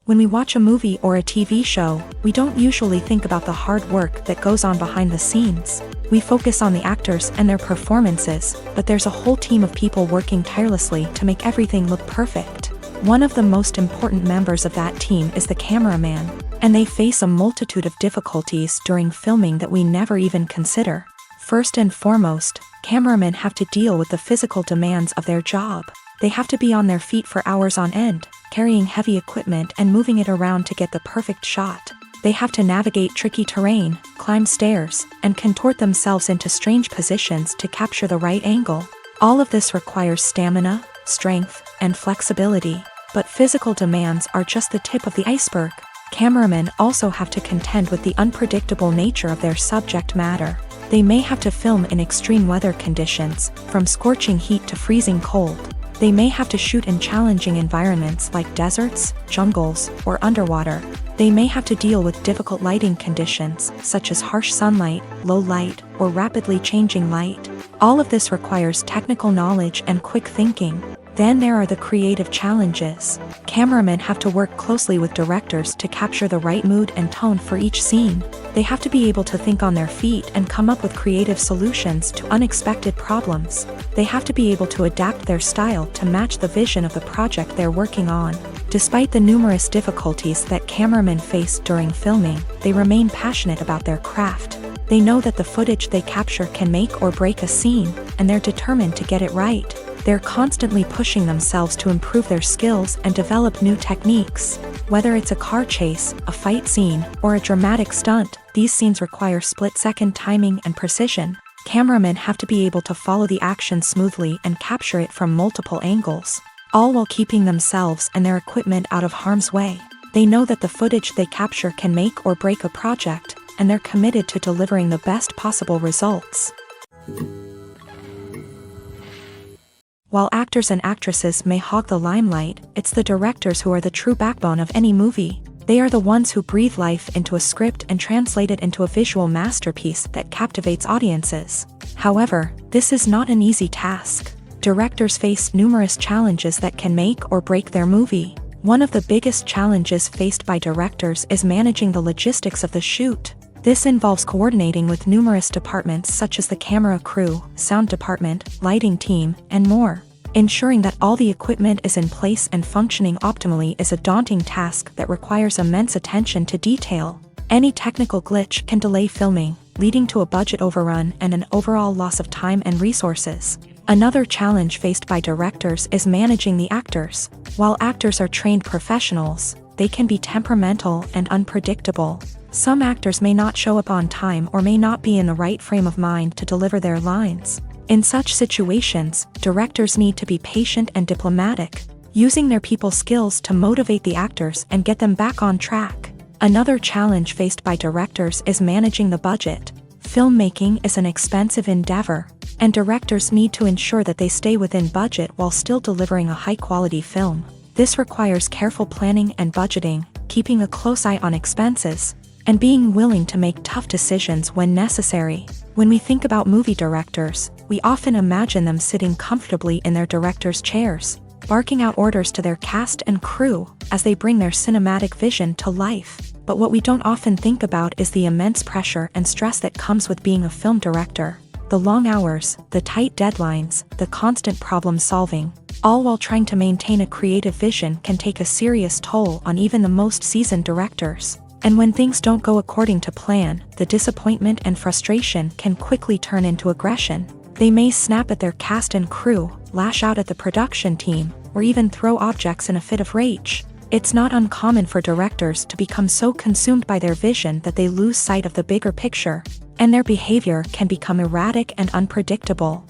When we watch a movie or a TV show, we don't usually think about the hard work that goes on behind the scenes. We focus on the actors and their performances, but there's a whole team of people working tirelessly to make everything look perfect. One of the most important members of that team is the cameraman, and they face a multitude of difficulties during filming that we never even consider. First and foremost, cameramen have to deal with the physical demands of their job. They have to be on their feet for hours on end, carrying heavy equipment and moving it around to get the perfect shot. They have to navigate tricky terrain, climb stairs, and contort themselves into strange positions to capture the right angle. All of this requires stamina, strength, and flexibility. But physical demands are just the tip of the iceberg. Cameramen also have to contend with the unpredictable nature of their subject matter. They may have to film in extreme weather conditions, from scorching heat to freezing cold. They may have to shoot in challenging environments like deserts, jungles, or underwater. They may have to deal with difficult lighting conditions, such as harsh sunlight, low light, or rapidly changing light. All of this requires technical knowledge and quick thinking. Then there are the creative challenges. Cameramen have to work closely with directors to capture the right mood and tone for each scene. They have to be able to think on their feet and come up with creative solutions to unexpected problems. They have to be able to adapt their style to match the vision of the project they're working on. Despite the numerous difficulties that cameramen face during filming, they remain passionate about their craft. They know that the footage they capture can make or break a scene, and they're determined to get it right. They're constantly pushing themselves to improve their skills and develop new techniques. Whether it's a car chase, a fight scene, or a dramatic stunt, these scenes require split-second timing and precision. Cameramen have to be able to follow the action smoothly and capture it from multiple angles, all while keeping themselves and their equipment out of harm's way. They know that the footage they capture can make or break a project, and they're committed to delivering the best possible results. While actors and actresses may hog the limelight, it's the directors who are the true backbone of any movie. They are the ones who breathe life into a script and translate it into a visual masterpiece that captivates audiences. However, this is not an easy task. Directors face numerous challenges that can make or break their movie. One of the biggest challenges faced by directors is managing the logistics of the shoot. This involves coordinating with numerous departments such as the camera crew, sound department, lighting team, and more. Ensuring that all the equipment is in place and functioning optimally is a daunting task that requires immense attention to detail. Any technical glitch can delay filming, leading to a budget overrun and an overall loss of time and resources. Another challenge faced by directors is managing the actors. While actors are trained professionals, they can be temperamental and unpredictable. Some actors may not show up on time or may not be in the right frame of mind to deliver their lines. In such situations, directors need to be patient and diplomatic, using their people skills to motivate the actors and get them back on track. Another challenge faced by directors is managing the budget. Filmmaking is an expensive endeavor, and directors need to ensure that they stay within budget while still delivering a high-quality film. This requires careful planning and budgeting, keeping a close eye on expenses, and being willing to make tough decisions when necessary. When we think about movie directors, we often imagine them sitting comfortably in their director's chairs, barking out orders to their cast and crew as they bring their cinematic vision to life. But what we don't often think about is the immense pressure and stress that comes with being a film director. The long hours, the tight deadlines, the constant problem solving, all while trying to maintain a creative vision can take a serious toll on even the most seasoned directors. And when things don't go according to plan, the disappointment and frustration can quickly turn into aggression. They may snap at their cast and crew, lash out at the production team, or even throw objects in a fit of rage. It's not uncommon for directors to become so consumed by their vision that they lose sight of the bigger picture, and their behavior can become erratic and unpredictable.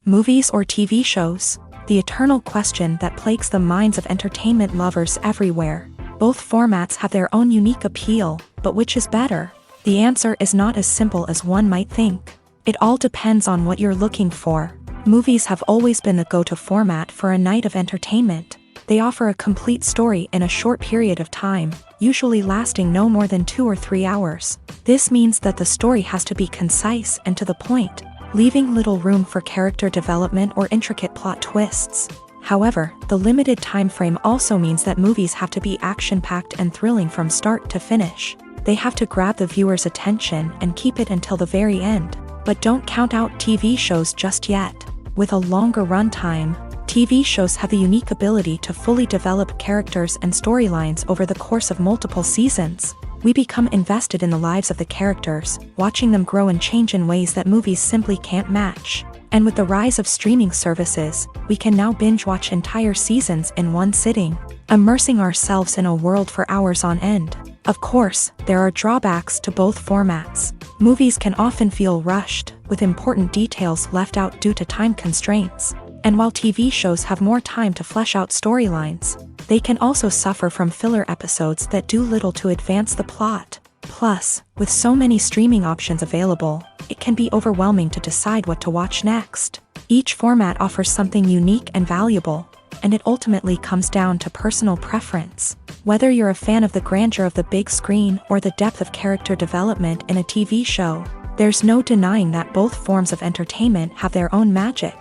Movies or TV shows? The eternal question that plagues the minds of entertainment lovers everywhere. Both formats have their own unique appeal, but which is better? The answer is not as simple as one might think. It all depends on what you're looking for. Movies have always been the go-to format for a night of entertainment. They offer a complete story in a short period of time, usually lasting no more than 2 or 3 hours. This means that the story has to be concise and to the point, leaving little room for character development or intricate plot twists. However, the limited time frame also means that movies have to be action-packed and thrilling from start to finish. They have to grab the viewer's attention and keep it until the very end. But don't count out TV shows just yet. With a longer runtime, TV shows have the unique ability to fully develop characters and storylines over the course of multiple seasons. We become invested in the lives of the characters, watching them grow and change in ways that movies simply can't match. And with the rise of streaming services, we can now binge-watch entire seasons in one sitting, immersing ourselves in a world for hours on end. Of course, there are drawbacks to both formats. Movies can often feel rushed, with important details left out due to time constraints. And while TV shows have more time to flesh out storylines, they can also suffer from filler episodes that do little to advance the plot. Plus, with so many streaming options available, it can be overwhelming to decide what to watch next. Each format offers something unique and valuable, and it ultimately comes down to personal preference. Whether you're a fan of the grandeur of the big screen or the depth of character development in a TV show, there's no denying that both forms of entertainment have their own magic.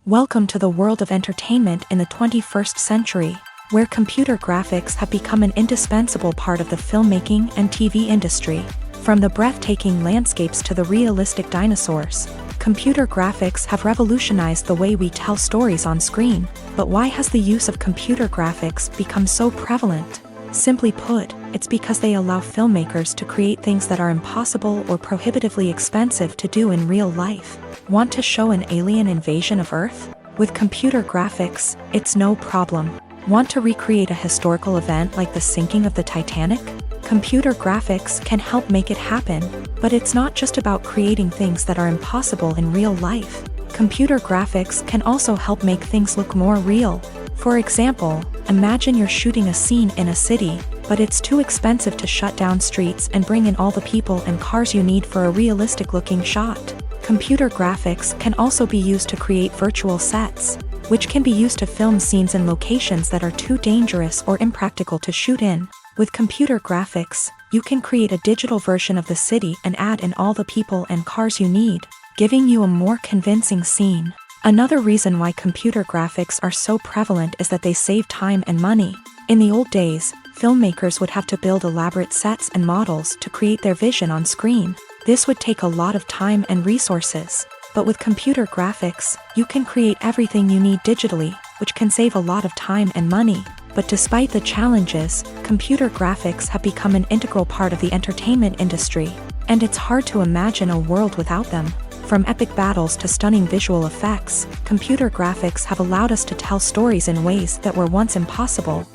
Welcome to the world of entertainment in the 21st century, where computer graphics have become an indispensable part of the filmmaking and TV industry. From the breathtaking landscapes to the realistic dinosaurs, computer graphics have revolutionized the way we tell stories on screen. But why has the use of computer graphics become so prevalent? Simply put, it's because they allow filmmakers to create things that are impossible or prohibitively expensive to do in real life. Want to show an alien invasion of Earth? With computer graphics, it's no problem. Want to recreate a historical event like the sinking of the Titanic? Computer graphics can help make it happen, but it's not just about creating things that are impossible in real life. Computer graphics can also help make things look more real. For example, imagine you're shooting a scene in a city, but it's too expensive to shut down streets and bring in all the people and cars you need for a realistic-looking shot. Computer graphics can also be used to create virtual sets, which can be used to film scenes in locations that are too dangerous or impractical to shoot in. With computer graphics, you can create a digital version of the city and add in all the people and cars you need, giving you a more convincing scene. Another reason why computer graphics are so prevalent is that they save time and money. In the old days, filmmakers would have to build elaborate sets and models to create their vision on screen. This would take a lot of time and resources. But with computer graphics, you can create everything you need digitally, which can save a lot of time and money. But despite the challenges, computer graphics have become an integral part of the entertainment industry, and it's hard to imagine a world without them. From epic battles to stunning visual effects, computer graphics have allowed us to tell stories in ways that were once impossible.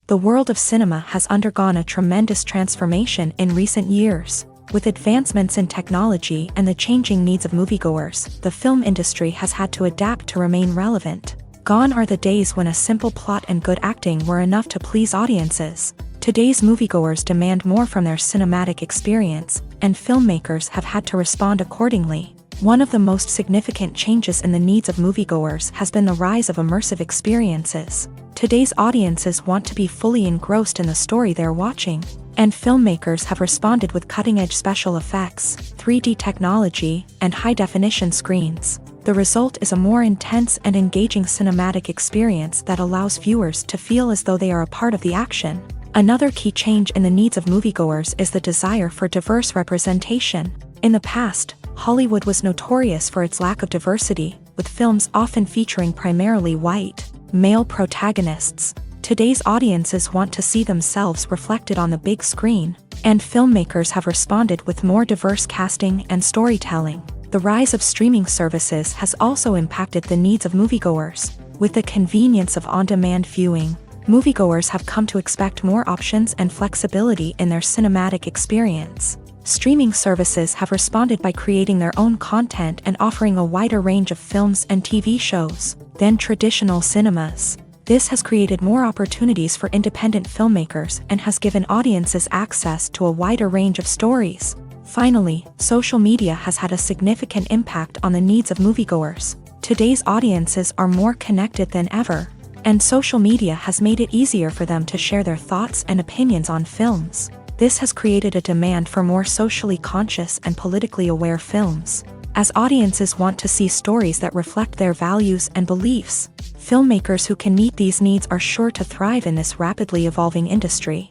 The world of cinema has undergone a tremendous transformation in recent years. With advancements in technology and the changing needs of moviegoers, the film industry has had to adapt to remain relevant. Gone are the days when a simple plot and good acting were enough to please audiences. Today's moviegoers demand more from their cinematic experience, and filmmakers have had to respond accordingly. One of the most significant changes in the needs of moviegoers has been the rise of immersive experiences. Today's audiences want to be fully engrossed in the story they're watching, and filmmakers have responded with cutting-edge special effects, 3D technology, and high-definition screens. The result is a more intense and engaging cinematic experience that allows viewers to feel as though they are a part of the action. Another key change in the needs of moviegoers is the desire for diverse representation. In the past, Hollywood was notorious for its lack of diversity, with films often featuring primarily white, male protagonists. Today's audiences want to see themselves reflected on the big screen, and filmmakers have responded with more diverse casting and storytelling. The rise of streaming services has also impacted the needs of moviegoers. With the convenience of on-demand viewing, moviegoers have come to expect more options and flexibility in their cinematic experience. Streaming services have responded by creating their own content and offering a wider range of films and TV shows than traditional cinemas. This has created more opportunities for independent filmmakers and has given audiences access to a wider range of stories. Finally, social media has had a significant impact on the needs of moviegoers. Today's audiences are more connected than ever, and social media has made it easier for them to share their thoughts and opinions on films. This has created a demand for more socially conscious and politically aware films. As audiences want to see stories that reflect their values and beliefs, filmmakers who can meet these needs are sure to thrive in this rapidly evolving industry.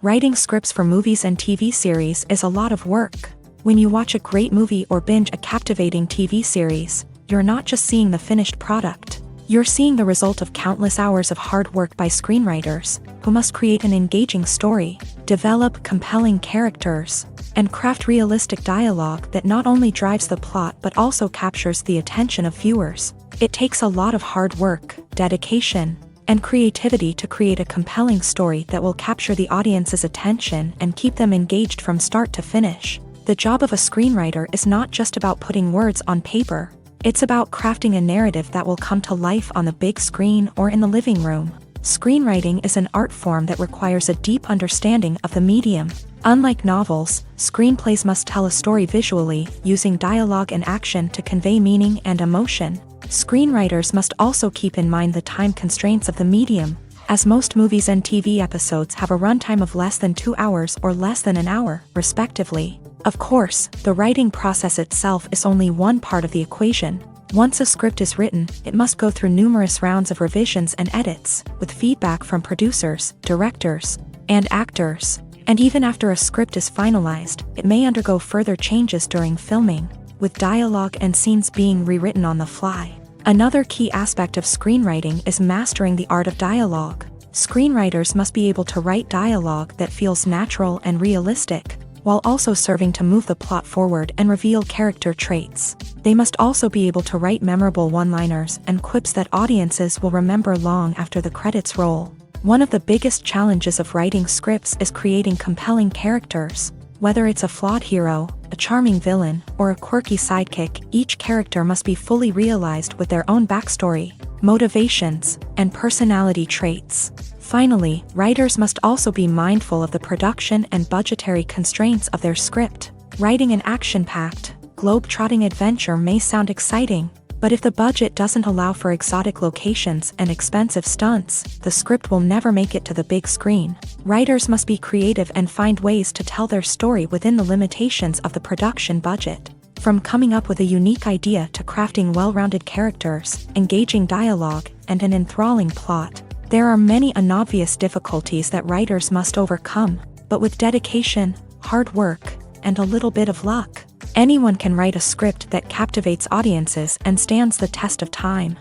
Writing scripts for movies and TV series is a lot of work. When you watch a great movie or binge a captivating TV series, you're not just seeing the finished product. You're seeing the result of countless hours of hard work by screenwriters, who must create an engaging story, develop compelling characters, and craft realistic dialogue that not only drives the plot but also captures the attention of viewers. It takes a lot of hard work, dedication, and creativity to create a compelling story that will capture the audience's attention and keep them engaged from start to finish. The job of a screenwriter is not just about putting words on paper. It's about crafting a narrative that will come to life on the big screen or in the living room. Screenwriting is an art form that requires a deep understanding of the medium. Unlike novels, screenplays must tell a story visually, using dialogue and action to convey meaning and emotion. Screenwriters must also keep in mind the time constraints of the medium, as most movies and TV episodes have a runtime of less than 2 hours or less than an hour, respectively. Of course, the writing process itself is only one part of the equation. Once a script is written, it must go through numerous rounds of revisions and edits, with feedback from producers, directors, and actors. And even after a script is finalized, it may undergo further changes during filming, with dialogue and scenes being rewritten on the fly. Another key aspect of screenwriting is mastering the art of dialogue. Screenwriters must be able to write dialogue that feels natural and realistic, while also serving to move the plot forward and reveal character traits. They must also be able to write memorable one-liners and quips that audiences will remember long after the credits roll. One of the biggest challenges of writing scripts is creating compelling characters. Whether it's a flawed hero, a charming villain, or a quirky sidekick, each character must be fully realized with their own backstory, motivations, and personality traits. Finally, writers must also be mindful of the production and budgetary constraints of their script. Writing an action-packed, globe-trotting adventure may sound exciting, but if the budget doesn't allow for exotic locations and expensive stunts, the script will never make it to the big screen. Writers must be creative and find ways to tell their story within the limitations of the production budget. From coming up with a unique idea to crafting well-rounded characters, engaging dialogue, and an enthralling plot, There are many unobvious difficulties that writers must overcome, but with dedication, hard work, and a little bit of luck, anyone can write a script that captivates audiences and stands the test of time.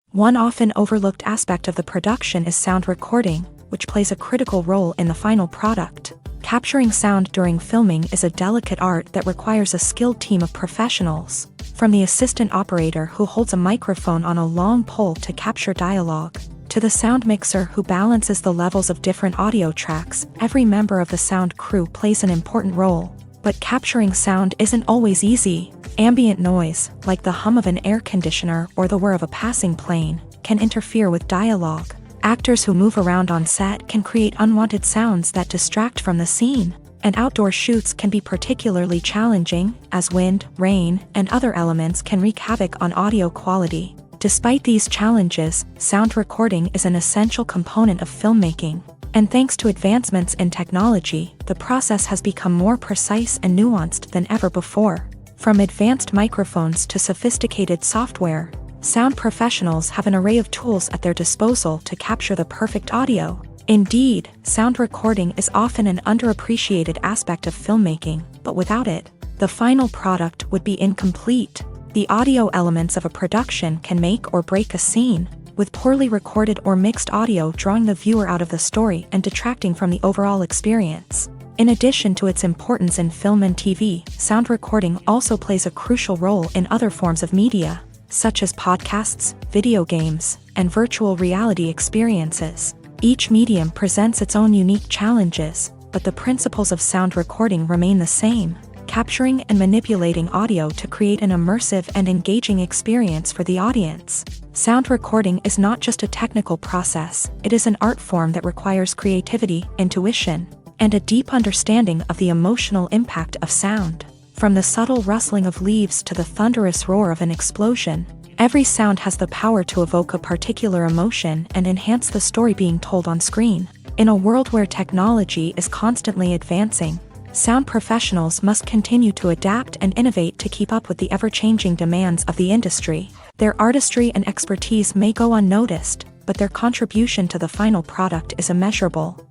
One often overlooked aspect of the production is sound recording, which plays a critical role in the final product. Capturing sound during filming is a delicate art that requires a skilled team of professionals, from the assistant operator who holds a microphone on a long pole to capture dialogue, to the sound mixer who balances the levels of different audio tracks. Every member of the sound crew plays an important role. But capturing sound isn't always easy. Ambient noise, like the hum of an air conditioner or the whir of a passing plane, can interfere with dialogue. Actors who move around on set can create unwanted sounds that distract from the scene. And outdoor shoots can be particularly challenging, as wind, rain, and other elements can wreak havoc on audio quality. Despite these challenges, sound recording is an essential component of filmmaking. And thanks to advancements in technology, the process has become more precise and nuanced than ever before. From advanced microphones to sophisticated software, sound professionals have an array of tools at their disposal to capture the perfect audio. Indeed, sound recording is often an underappreciated aspect of filmmaking, but without it, the final product would be incomplete. The audio elements of a production can make or break a scene, with poorly recorded or mixed audio drawing the viewer out of the story and detracting from the overall experience. In addition to its importance in film and TV, sound recording also plays a crucial role in other forms of media, such as podcasts, video games, and virtual reality experiences. Each medium presents its own unique challenges, but the principles of sound recording remain the same: capturing and manipulating audio to create an immersive and engaging experience for the audience. Sound recording is not just a technical process, it is an art form that requires creativity, intuition, and a deep understanding of the emotional impact of sound. From the subtle rustling of leaves to the thunderous roar of an explosion, every sound has the power to evoke a particular emotion and enhance the story being told on screen. In a world where technology is constantly advancing, sound professionals must continue to adapt and innovate to keep up with the ever-changing demands of the industry. Their artistry and expertise may go unnoticed, but their contribution to the final product is immeasurable.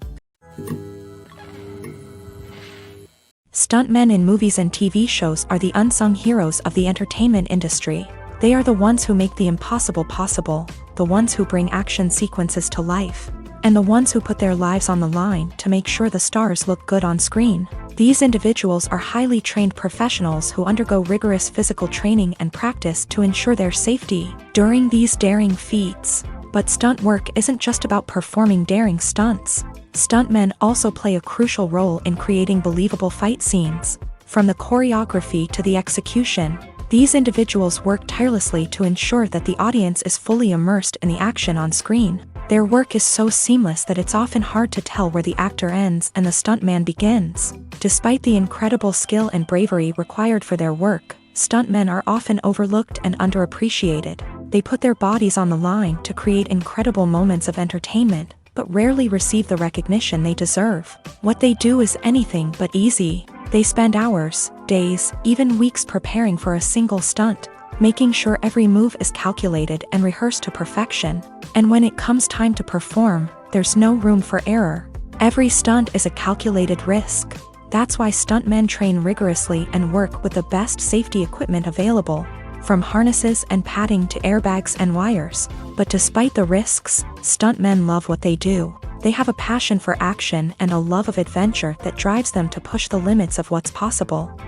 Stuntmen in movies and TV shows are the unsung heroes of the entertainment industry. They are the ones who make the impossible possible, the ones who bring action sequences to life, and the ones who put their lives on the line to make sure the stars look good on screen. These individuals are highly trained professionals who undergo rigorous physical training and practice to ensure their safety during these daring feats. But stunt work isn't just about performing daring stunts. Stuntmen also play a crucial role in creating believable fight scenes. From the choreography to the execution, these individuals work tirelessly to ensure that the audience is fully immersed in the action on screen. Their work is so seamless that it's often hard to tell where the actor ends and the stuntman begins. Despite the incredible skill and bravery required for their work, stuntmen are often overlooked and underappreciated. They put their bodies on the line to create incredible moments of entertainment, but rarely receive the recognition they deserve. What they do is anything but easy. They spend hours, days, even weeks preparing for a single stunt, making sure every move is calculated and rehearsed to perfection. And when it comes time to perform, there's no room for error. Every stunt is a calculated risk. That's why stuntmen train rigorously and work with the best safety equipment available, from harnesses and padding to airbags and wires. But despite the risks, stuntmen love what they do. They have a passion for action and a love of adventure that drives them to push the limits of what's possible.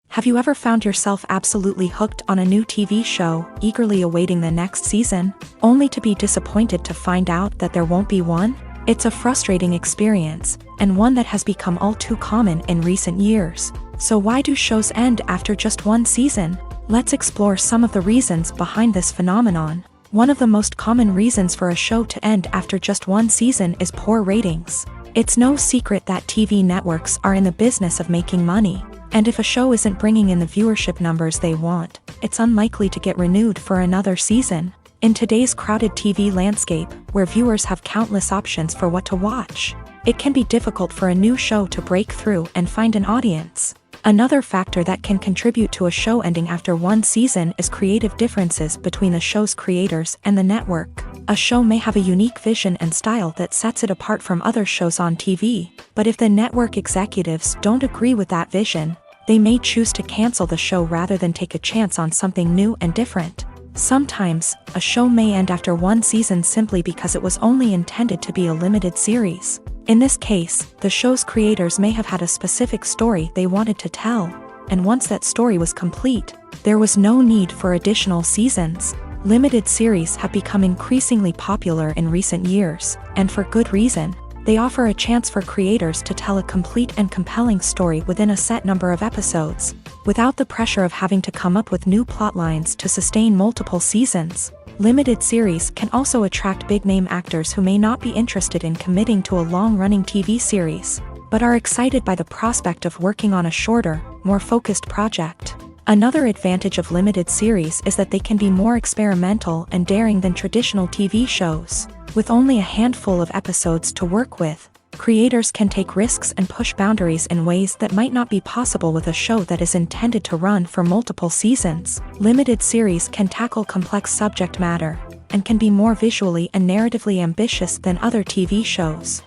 Have you ever found yourself absolutely hooked on a new TV show, eagerly awaiting the next season, only to be disappointed to find out that there won't be one? It's a frustrating experience, and one that has become all too common in recent years. So why do shows end after just one season? Let's explore some of the reasons behind this phenomenon. One of the most common reasons for a show to end after just one season is poor ratings. It's no secret that TV networks are in the business of making money. And if a show isn't bringing in the viewership numbers they want, it's unlikely to get renewed for another season. In today's crowded TV landscape, where viewers have countless options for what to watch, it can be difficult for a new show to break through and find an audience. Another factor that can contribute to a show ending after one season is creative differences between the show's creators and the network. A show may have a unique vision and style that sets it apart from other shows on TV, but if the network executives don't agree with that vision, they may choose to cancel the show rather than take a chance on something new and different. Sometimes, a show may end after one season simply because it was only intended to be a limited series. In this case, the show's creators may have had a specific story they wanted to tell, and once that story was complete, there was no need for additional seasons. Limited series have become increasingly popular in recent years, and for good reason. They offer a chance for creators to tell a complete and compelling story within a set number of episodes, without the pressure of having to come up with new plotlines to sustain multiple seasons. Limited series can also attract big-name actors who may not be interested in committing to a long-running TV series, but are excited by the prospect of working on a shorter, more focused project. Another advantage of limited series is that they can be more experimental and daring than traditional TV shows. With only a handful of episodes to work with, creators can take risks and push boundaries in ways that might not be possible with a show that is intended to run for multiple seasons. Limited series can tackle complex subject matter, and can be more visually and narratively ambitious than other TV shows.